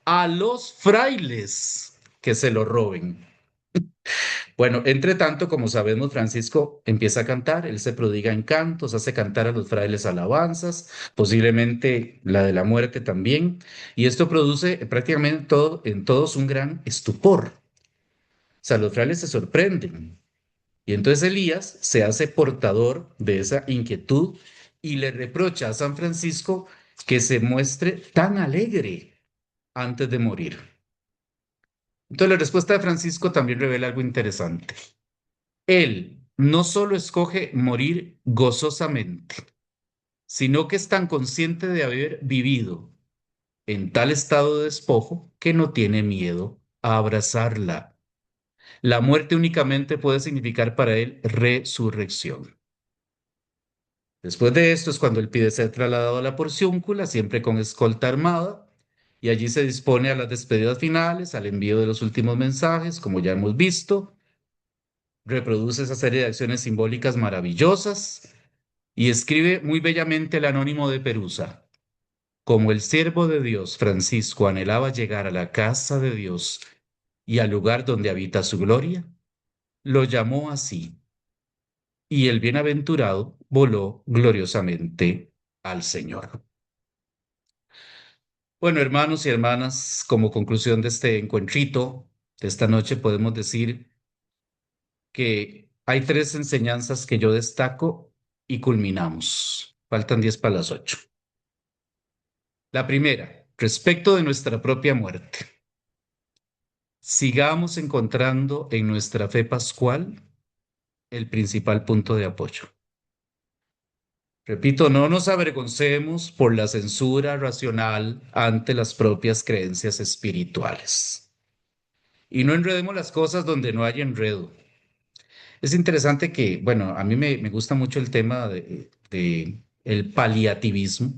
Speaker 2: a los frailes que se lo roben. Bueno, entre tanto, como sabemos, Francisco empieza a cantar, él se prodiga en cantos, hace cantar a los frailes alabanzas, posiblemente la de la muerte también, y esto produce prácticamente todo, en todos un gran estupor. O sea, los frailes se sorprenden. Y entonces Elías se hace portador de esa inquietud y le reprocha a San Francisco que se muestre tan alegre antes de morir. Entonces la respuesta de Francisco también revela algo interesante. Él no solo escoge morir gozosamente, sino que es tan consciente de haber vivido en tal estado de despojo que no tiene miedo a abrazarla. La muerte únicamente puede significar para él resurrección. Después de esto es cuando él pide ser trasladado a la porciúncula, siempre con escolta armada, y allí se dispone a las despedidas finales, al envío de los últimos mensajes, como ya hemos visto, reproduce esa serie de acciones simbólicas maravillosas y escribe muy bellamente el anónimo de Perusa. Como el siervo de Dios Francisco anhelaba llegar a la casa de Dios y al lugar donde habita su gloria, lo llamó así, y el bienaventurado voló gloriosamente al Señor. Bueno, hermanos y hermanas, como conclusión de este encuentrito de esta noche, podemos decir que hay tres enseñanzas que yo destaco y culminamos. Faltan 10 para las 8. La primera, respecto de nuestra propia muerte. Sigamos encontrando en nuestra fe pascual el principal punto de apoyo. Repito, no nos avergoncemos por la censura racional ante las propias creencias espirituales. Y no enredemos las cosas donde no hay enredo. Es interesante que, bueno, a mí me gusta mucho el tema de el paliativismo.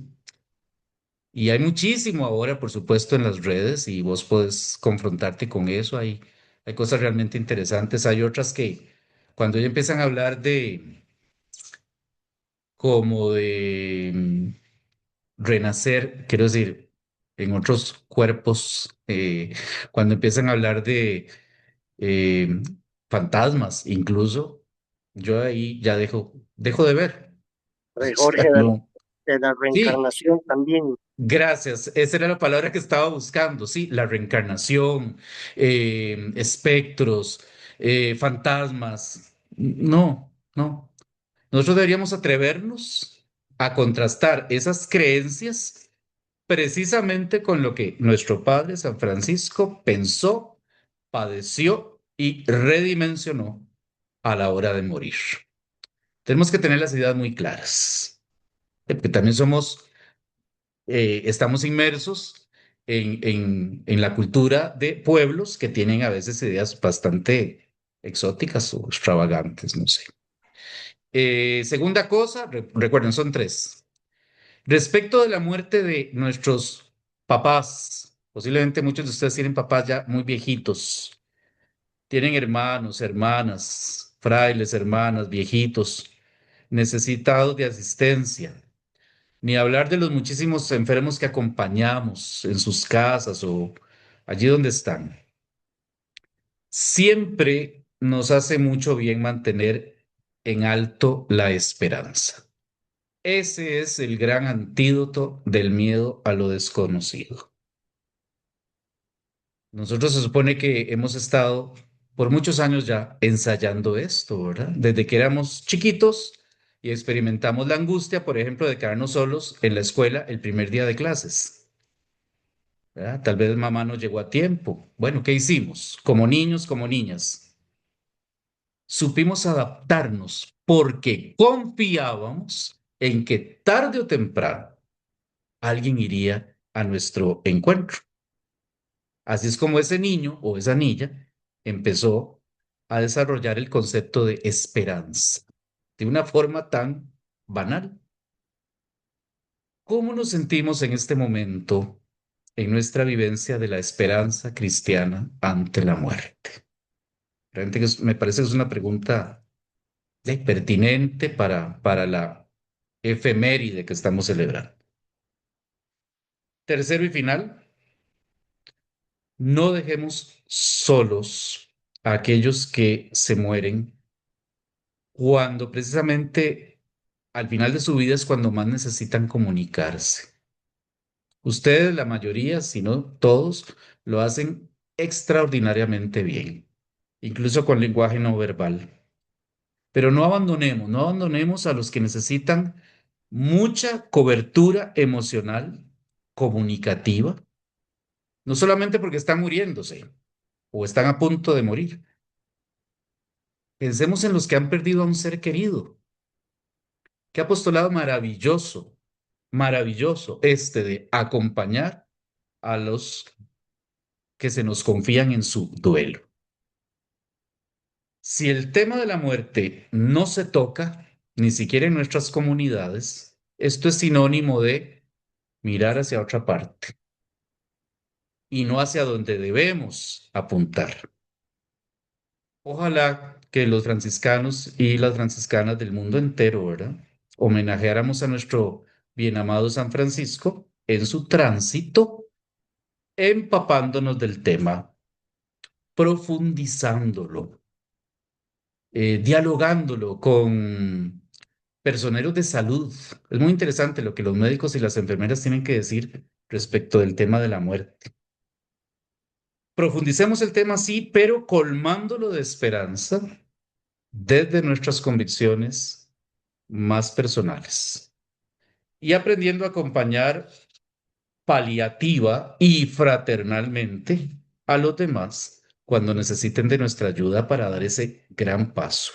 Speaker 2: Y hay muchísimo ahora, por supuesto, en las redes y vos podés confrontarte con eso. Hay cosas realmente interesantes. Hay otras que cuando ya empiezan a hablar de como de renacer, quiero decir, en otros cuerpos, cuando empiezan a hablar de eh, fantasmas, incluso, yo ahí ya dejo de ver.
Speaker 1: Fray
Speaker 2: O
Speaker 1: Jorge,
Speaker 2: sea, no.
Speaker 1: muerte, la
Speaker 2: Sí,
Speaker 1: reencarnación también.
Speaker 2: gracias. Esa era la palabra que estaba buscando. Sí, la reencarnación, espectros, fantasmas. No, no. Nosotros deberíamos atrevernos a contrastar esas creencias precisamente con lo que nuestro padre San Francisco pensó, padeció y redimensionó a la hora de morir. Tenemos que tener las ideas muy claras, porque también estamos inmersos en la cultura de pueblos que tienen a veces ideas bastante exóticas o extravagantes, no sé. Segunda cosa, recuerden, son tres. Respecto de la muerte de nuestros papás, posiblemente muchos de ustedes tienen papás ya muy viejitos, tienen hermanos, hermanas, frailes, hermanas, viejitos, necesitados de asistencia. Ni hablar de los muchísimos enfermos que acompañamos en sus casas o allí donde están. Siempre nos hace mucho bien mantener en alto la esperanza. Ese es el gran antídoto del miedo a lo desconocido. Nosotros se supone que hemos estado por muchos años ya ensayando esto, ¿verdad? Desde que éramos chiquitos y experimentamos la angustia, por ejemplo, de quedarnos solos en la escuela el primer día de clases. ¿Verdad? Tal vez mamá no llegó a tiempo. Bueno, ¿qué hicimos? Como niños, como niñas, supimos adaptarnos porque confiábamos en que tarde o temprano alguien iría a nuestro encuentro. Así es como ese niño o esa niña empezó a desarrollar el concepto de esperanza de una forma tan banal. ¿Cómo nos sentimos en este momento en nuestra vivencia de la esperanza cristiana ante la muerte? Realmente me parece que es una pregunta pertinente para la efeméride que estamos celebrando. Tercero y final, no dejemos solos a aquellos que se mueren cuando precisamente al final de su vida es cuando más necesitan comunicarse. Ustedes, la mayoría, si no todos, lo hacen extraordinariamente bien, incluso con lenguaje no verbal. Pero no abandonemos a los que necesitan mucha cobertura emocional, comunicativa, no solamente porque están muriéndose o están a punto de morir. Pensemos en los que han perdido a un ser querido. Qué apostolado maravilloso, maravilloso este de acompañar a los que se nos confían en su duelo. Si el tema de la muerte no se toca, ni siquiera en nuestras comunidades, esto es sinónimo de mirar hacia otra parte y no hacia donde debemos apuntar. Ojalá que los franciscanos y las franciscanas del mundo entero, ¿verdad? Homenajeáramos a nuestro bien amado San Francisco en su tránsito, empapándonos del tema, profundizándolo, dialogándolo con personeros de salud. Es muy interesante lo que los médicos y las enfermeras tienen que decir respecto del tema de la muerte. Profundicemos el tema, sí, pero colmándolo de esperanza desde nuestras convicciones más personales y aprendiendo a acompañar paliativa y fraternalmente a los demás cuando necesiten de nuestra ayuda para dar ese gran paso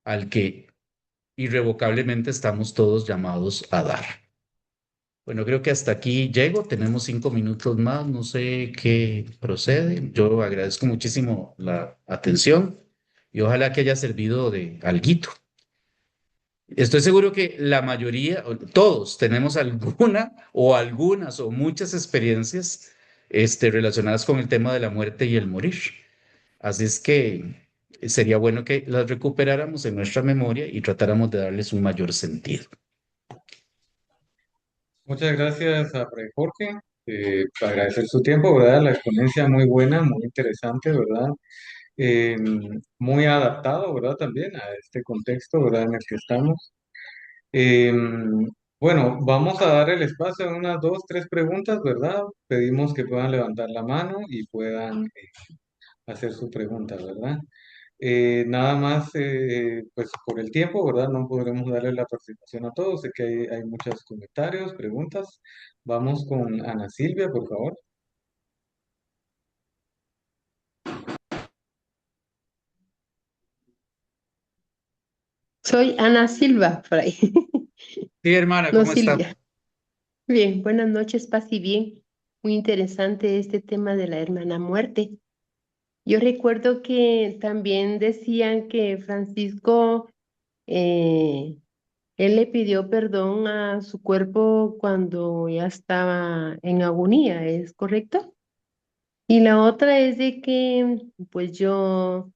Speaker 2: al que irrevocablemente estamos todos llamados a dar. Bueno, creo que hasta aquí llego. Tenemos 5 minutos más. No sé qué procede. Yo agradezco muchísimo la atención y ojalá que haya servido de alguito. Estoy seguro que la mayoría, o todos, tenemos alguna o algunas o muchas experiencias relacionadas con el tema de la muerte y el morir. Así es que sería bueno que las recuperáramos en nuestra memoria y tratáramos de darles un mayor sentido.
Speaker 3: Muchas gracias a Fray Jorge, por agradecer su tiempo, ¿verdad? La exponencia muy buena, muy interesante, ¿verdad? Eh, Muy adaptado, ¿verdad? También a este contexto, ¿verdad? En el que estamos. Eh, Bueno, vamos a dar el espacio a unas dos, tres preguntas, ¿verdad? Pedimos que puedan levantar la mano y puedan hacer su pregunta, ¿verdad? Nada más, pues por el tiempo, ¿verdad? No podremos darle la participación a todos. Sé que hay muchos comentarios, preguntas. Vamos con Ana Silvia, por favor.
Speaker 4: Soy Ana Silva, Fray.
Speaker 2: Sí, hermana,
Speaker 4: No
Speaker 2: ¿cómo está?
Speaker 4: Silvia. Bien, buenas noches, paz y bien. Muy interesante este tema de la hermana muerte. Yo recuerdo que también decían que Francisco, eh, él le pidió perdón a su cuerpo cuando ya estaba en agonía, ¿es correcto? Y la otra es de que, pues yo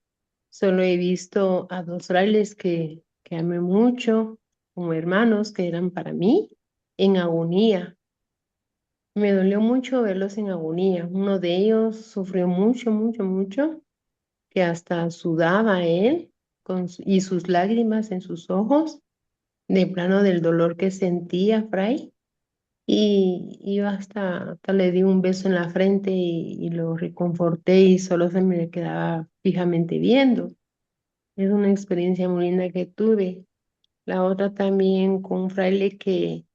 Speaker 4: solo he visto a dos frailes que amé mucho, como hermanos que eran para mí, en agonía. Me dolió mucho verlos en agonía. Uno de ellos sufrió mucho, mucho, mucho, que hasta sudaba él y sus lágrimas en sus ojos, de plano del dolor que sentía, Fray. Y yo hasta le di un beso en la frente y lo reconforté y solo se me quedaba fijamente viendo. Es una experiencia muy linda que tuve. La otra también con un fraile que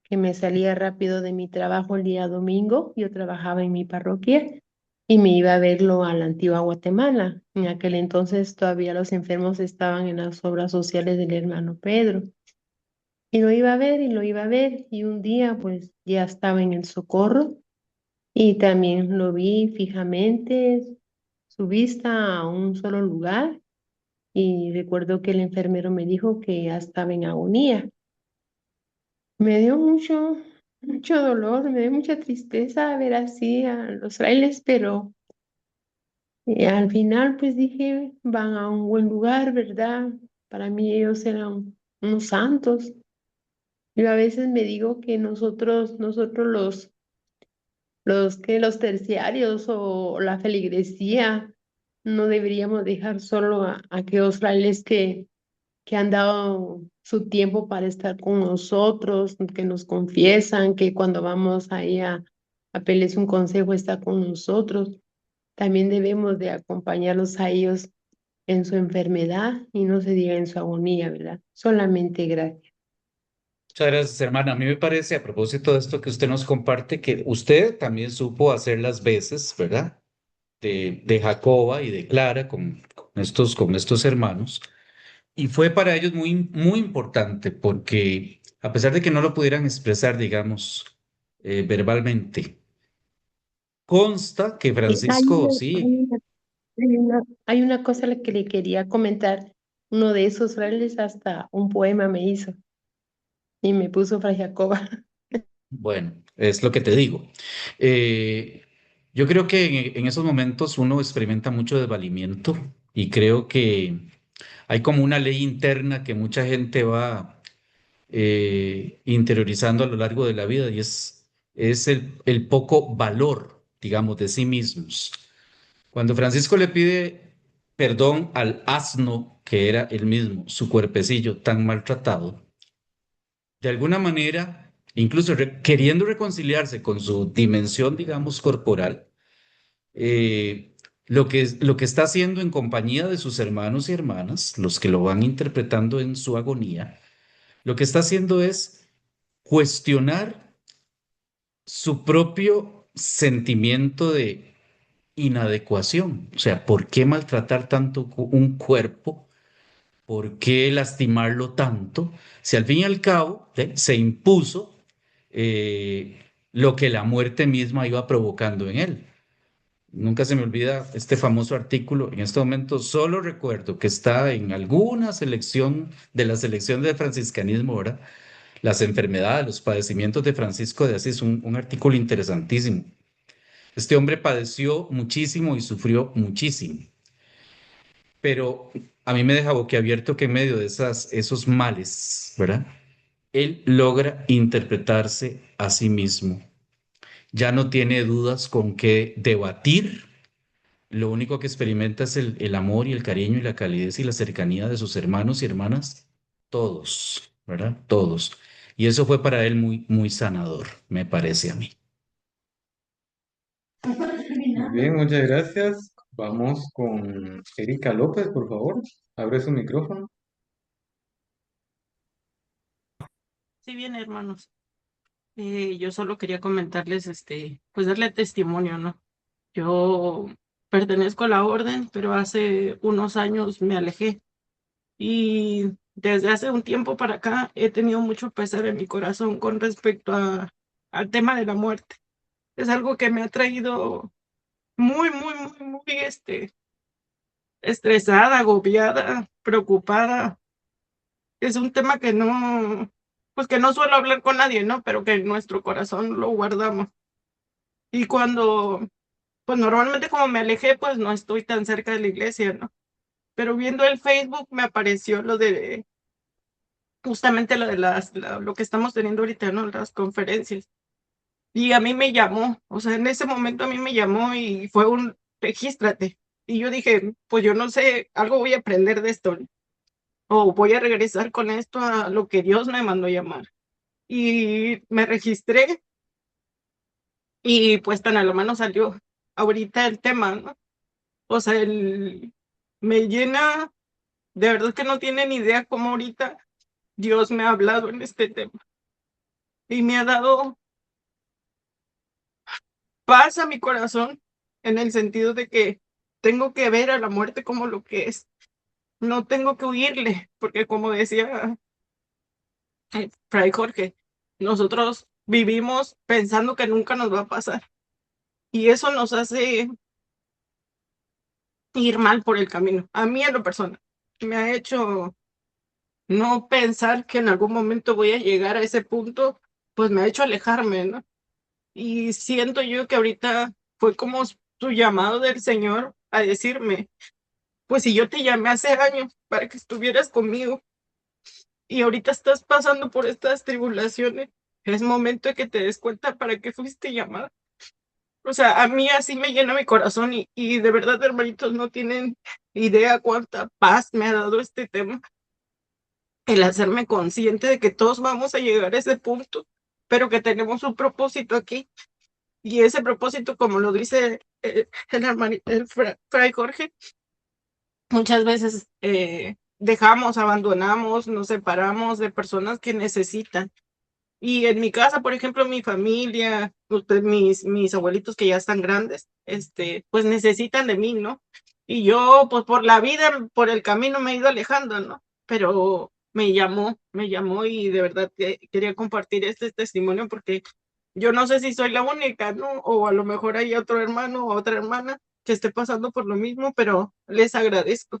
Speaker 4: me salía rápido de mi trabajo el día domingo. Yo trabajaba en mi parroquia y me iba a verlo a la antigua Guatemala. En aquel entonces todavía los enfermos estaban en las obras sociales del hermano Pedro. Y lo iba a ver y lo iba a ver. Y un día pues ya estaba en el Socorro y también lo vi fijamente, su vista a un solo lugar. Y recuerdo que el enfermero me dijo que ya estaba en agonía. Me dio mucho, mucho dolor, me dio mucha tristeza ver así a los frailes, pero al final pues dije, van a un buen lugar, ¿verdad? Para mí ellos eran unos santos. Yo a veces me digo que nosotros los terciarios o la feligresía, no deberíamos dejar solo a aquellos frailes que han dado su tiempo para estar con nosotros, que nos confiesan, que cuando vamos ahí a pedirles un consejo está con nosotros. También debemos de acompañarlos a ellos en su enfermedad y no se diga en su agonía, ¿verdad? Solamente gracias.
Speaker 2: Muchas gracias, hermana. A mí me parece, a propósito de esto que usted nos comparte, que usted también supo hacer las veces, ¿verdad? De Jacoba y de Clara con estos hermanos. Y fue para ellos muy, muy importante porque a pesar de que no lo pudieran expresar, digamos, verbalmente, consta que
Speaker 4: Eh, Hay
Speaker 2: Francisco,
Speaker 4: una, hay
Speaker 2: sí,
Speaker 4: una, hay una cosa que le quería comentar. Uno de esos frailes hasta un poema me hizo y me puso Fray Jacoba.
Speaker 2: bueno, es lo que te digo. Eh, yo creo que en esos momentos uno experimenta mucho desvalimiento y creo que hay como una ley interna que mucha gente va interiorizando a lo largo de la vida y es el poco valor, digamos, de sí mismos. Cuando Francisco le pide perdón al asno que era él mismo, su cuerpecillo tan maltratado, de alguna manera, incluso queriendo reconciliarse con su dimensión, digamos, corporal, eh, lo que está haciendo en compañía de sus hermanos y hermanas, los que lo van interpretando en su agonía, lo que está haciendo es cuestionar su propio sentimiento de inadecuación. O sea, ¿por qué maltratar tanto un cuerpo? ¿Por qué lastimarlo tanto? Si al fin y al cabo se impuso lo que la muerte misma iba provocando en él. Nunca se me olvida este famoso artículo. En este momento solo recuerdo que está en alguna selección de la selección del franciscanismo, ahora las enfermedades, los padecimientos de Francisco de Asís, un artículo interesantísimo. Este hombre padeció muchísimo y sufrió muchísimo, pero a mí me deja boquiabierto que en medio de esos males, ¿verdad? Él logra interpretarse a sí mismo. Ya no tiene dudas con qué debatir. Lo único que experimenta es el amor y el cariño y la calidez y la cercanía de sus hermanos y hermanas, todos, ¿verdad? Todos. Y eso fue para él muy, muy sanador, me parece a mí.
Speaker 3: Muy bien, muchas gracias. Vamos con Erika López, por favor. Abre su micrófono.
Speaker 5: Sí, bien, hermanos. Yo solo quería comentarles, pues darle testimonio, ¿no? Yo pertenezco a la orden, pero hace unos años me alejé y desde hace un tiempo para acá he tenido mucho pesar en mi corazón con respecto al tema de la muerte. Es algo que me ha traído muy, muy, muy, muy, estresada, agobiada, preocupada. Es un tema que no, pues que no suelo hablar con nadie, ¿no? Pero que en nuestro corazón lo guardamos. Y cuando, pues normalmente como me alejé, pues no estoy tan cerca de la iglesia, ¿no? Pero viendo el Facebook me apareció justamente lo de lo que estamos teniendo ahorita, ¿no? Las conferencias. Y a mí me llamó, o sea, en ese momento a mí me llamó y fue regístrate. Y yo dije, pues yo no sé, algo voy a aprender de esto, ¿no? O voy a regresar con esto a lo que Dios me mandó llamar. Y me registré y pues tan a la mano salió ahorita el tema, ¿no? O sea, me llena, de verdad que no tienen idea cómo ahorita Dios me ha hablado en este tema y me ha dado paz a mi corazón en el sentido de que tengo que ver a la muerte como lo que es. No tengo que huirle, porque como decía Fray Jorge, nosotros vivimos pensando que nunca nos va a pasar y eso nos hace ir mal por el camino. A mí en lo personal me ha hecho no pensar que en algún momento voy a llegar a ese punto, pues me ha hecho alejarme, ¿no? Y siento yo que ahorita fue como tu llamado del Señor a decirme, pues si yo te llamé hace años para que estuvieras conmigo y ahorita estás pasando por estas tribulaciones, es momento de que te des cuenta para qué fuiste llamada. O sea, a mí así me llena mi corazón y de verdad, hermanitos, no tienen idea cuánta paz me ha dado este tema, el hacerme consciente de que todos vamos a llegar a ese punto, pero que tenemos un propósito aquí. Y ese propósito, como lo dice Fray Jorge, muchas veces dejamos, abandonamos, nos separamos de personas que necesitan. Y en mi casa, por ejemplo, mi familia, mis abuelitos que ya están grandes, pues necesitan de mí, ¿no? Y yo, pues por la vida, por el camino me he ido alejando, ¿no? Pero me llamó y de verdad que quería compartir este testimonio porque yo no sé si soy la única, ¿no? O a lo mejor hay otro hermano o otra hermana que esté pasando por lo mismo, pero les agradezco,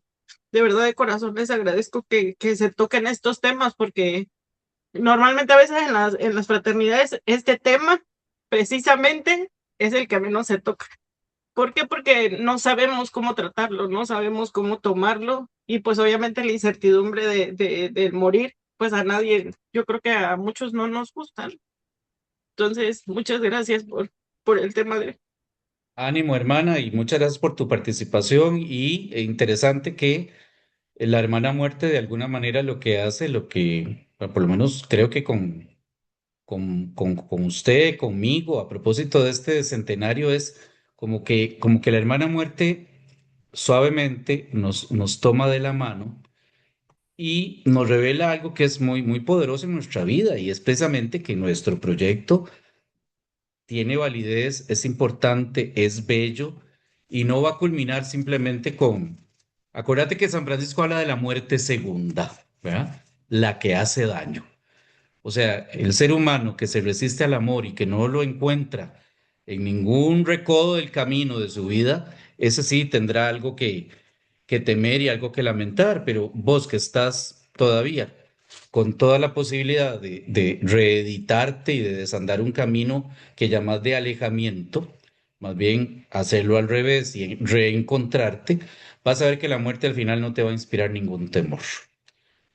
Speaker 5: de verdad de corazón les agradezco que se toquen estos temas porque normalmente a veces en las fraternidades este tema precisamente es el que menos se toca. ¿Por qué? Porque no sabemos cómo tratarlo, no sabemos cómo tomarlo y pues obviamente la incertidumbre del morir, pues a nadie, yo creo que a muchos no nos gustan. Entonces, muchas gracias por el tema de...
Speaker 2: Ánimo, hermana, y muchas gracias por tu participación. Y interesante que la hermana muerte de alguna manera lo que hace, lo que, bueno, por lo menos creo que con usted, conmigo, a propósito de este centenario, es como que la hermana muerte suavemente nos toma de la mano y nos revela algo que es muy, muy poderoso en nuestra vida, y es precisamente que nuestro proyecto tiene validez, es importante, es bello y no va a culminar simplemente con... Acuérdate que San Francisco habla de la muerte segunda, ¿verdad? La que hace daño. O sea, el ser humano que se resiste al amor y que no lo encuentra en ningún recodo del camino de su vida, ese sí tendrá algo que temer y algo que lamentar, pero vos que estás todavía con toda la posibilidad de reeditarte y de desandar un camino que llamas de alejamiento, más bien hacerlo al revés y reencontrarte, vas a ver que la muerte al final no te va a inspirar ningún temor.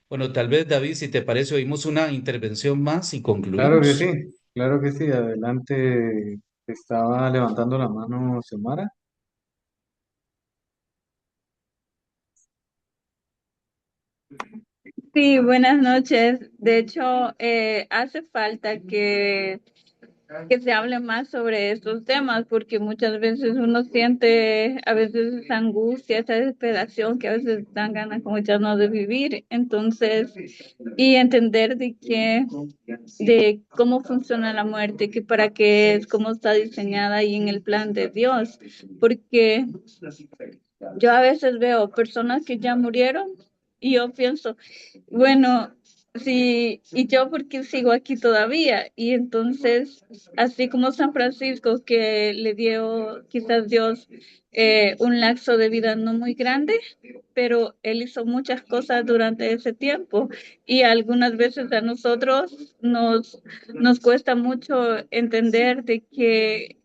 Speaker 2: Bueno, tal vez David, si te parece, oímos una intervención más y concluimos.
Speaker 3: Claro que sí. Adelante, estaba levantando la mano Xiomara.
Speaker 6: Sí, buenas noches. De hecho, hace falta que se hable más sobre estos temas, porque muchas veces uno siente a veces esa angustia, esa desesperación que a veces dan ganas como ya no de vivir. Entonces, y entender de cómo funciona la muerte, que para qué es, cómo está diseñada y en el plan de Dios, porque yo a veces veo personas que ya murieron y yo pienso, bueno, sí, ¿y yo por qué sigo aquí todavía? Y entonces, así como San Francisco, que le dio quizás Dios un lapso de vida no muy grande, pero él hizo muchas cosas durante ese tiempo y algunas veces a nosotros nos cuesta mucho entender de que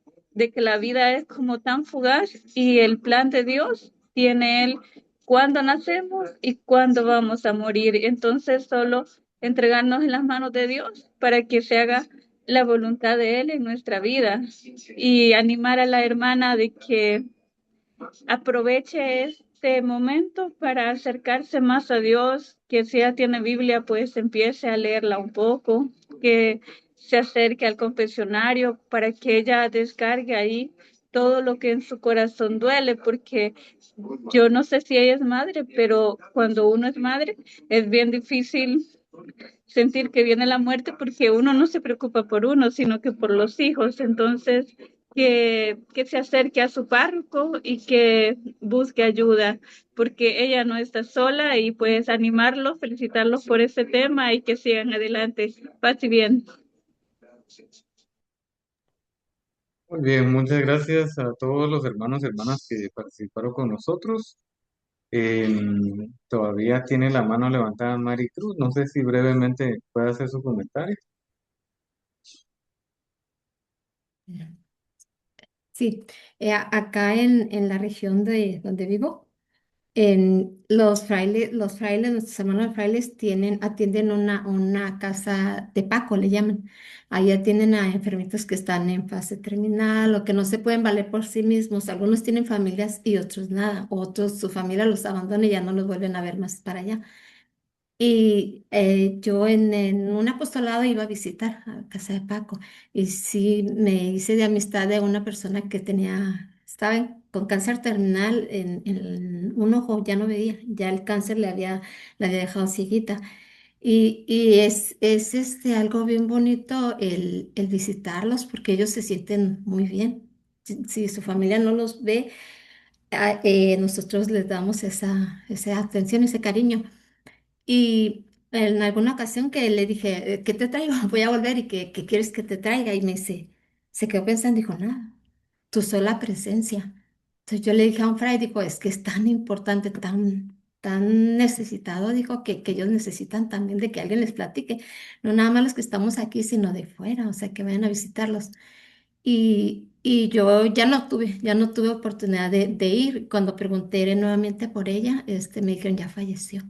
Speaker 6: la vida es como tan fugaz y el plan de Dios tiene él cuándo nacemos y cuándo vamos a morir. Entonces, solo entregarnos en las manos de Dios para que se haga la voluntad de Él en nuestra vida y animar a la hermana de que aproveche este momento para acercarse más a Dios, que si ella tiene Biblia, pues empiece a leerla un poco, que se acerque al confesionario para que ella descargue ahí todo lo que en su corazón duele, porque yo no sé si ella es madre, pero cuando uno es madre es bien difícil sentir que viene la muerte porque uno no se preocupa por uno, sino que por los hijos. Entonces, que se acerque a su párroco y que busque ayuda, porque ella no está sola y pues animarlos, felicitarlos por este tema y que sigan adelante. Paz y bien.
Speaker 3: Muy bien, muchas gracias a todos los hermanos y hermanas que participaron con nosotros. Todavía tiene la mano levantada Mari Cruz. No sé si brevemente puede hacer su comentario.
Speaker 7: Sí, acá en la región de donde vivo, los frailes, nuestros hermanos frailes atienden una casa de Paco, le llaman. Ahí atienden a enfermitos que están en fase terminal o que no se pueden valer por sí mismos. Algunos tienen familias y otros nada. Otros, su familia los abandona y ya no los vuelven a ver más para allá. Y yo en un apostolado iba a visitar a casa de Paco y sí me hice de amistad de una persona que con cáncer terminal en un ojo, ya no veía, ya el cáncer le había dejado cieguita. Y es algo bien bonito el visitarlos porque ellos se sienten muy bien. Si su familia no los ve, nosotros les damos esa atención, ese cariño. Y en alguna ocasión que le dije, ¿qué te traigo? Voy a volver y ¿qué quieres que te traiga? Y me dice, se quedó pensando, dijo, nada, tu sola presencia. Entonces yo le dije a un fray, dijo, es que es tan importante, tan necesitado, dijo, que ellos necesitan también de que alguien les platique, no nada más los que estamos aquí, sino de fuera, o sea, que vayan a visitarlos. Y yo ya no tuve oportunidad de ir. Cuando pregunté nuevamente por ella, me dijeron, ya falleció.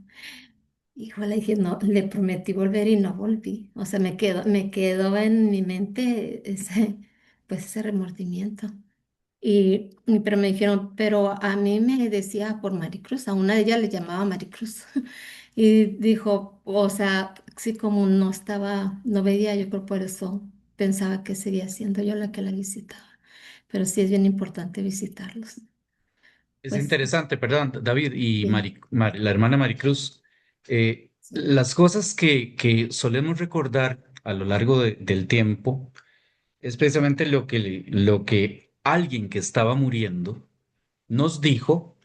Speaker 7: Híjole, dije, no, le prometí volver y no volví. O sea, me quedó en mi mente pues ese remordimiento. Pero me dijeron, pero a mí me decía por Maricruz, a una de ellas le llamaba Maricruz. Y dijo, o sea, sí, como no estaba, no veía, yo creo por eso pensaba que seguía siendo yo la que la visitaba. Pero sí es bien importante visitarlos.
Speaker 2: Es
Speaker 7: Pues
Speaker 2: interesante, perdón, David y
Speaker 7: sí,
Speaker 2: La hermana Maricruz.
Speaker 7: sí.
Speaker 2: Las cosas que solemos recordar a lo largo del tiempo es precisamente lo que alguien que estaba muriendo nos dijo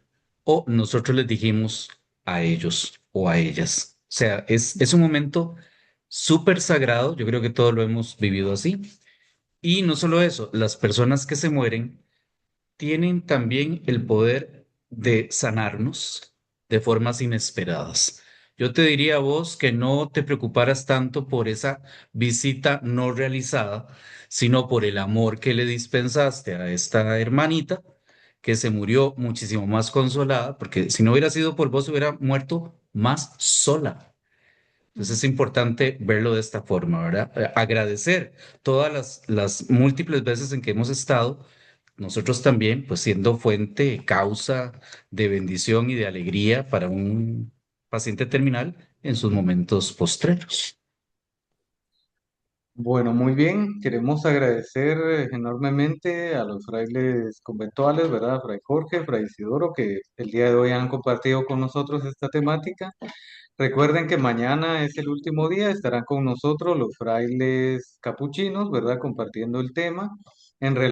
Speaker 2: o nosotros les dijimos a ellos o a ellas. O sea, es un momento súper sagrado, yo creo que todos lo hemos vivido así. Y no solo eso, las personas que se mueren tienen también el poder de sanarnos de formas inesperadas. Yo te diría a vos que no te preocuparas tanto por esa visita no realizada, sino por el amor que le dispensaste a esta hermanita que se murió muchísimo más consolada, porque si no hubiera sido por vos, hubiera muerto más sola. Entonces es importante verlo de esta forma, ¿verdad? Agradecer todas las múltiples veces en que hemos estado, nosotros también, pues siendo fuente, causa de bendición y de alegría para un paciente terminal en sus momentos postreros.
Speaker 3: Bueno, muy bien. Queremos agradecer enormemente a los frailes conventuales, ¿verdad? Fray Jorge, Fray Isidoro, que el día de hoy han compartido con nosotros esta temática. Recuerden que mañana es el último día, estarán con nosotros los frailes capuchinos, ¿verdad? Compartiendo el tema en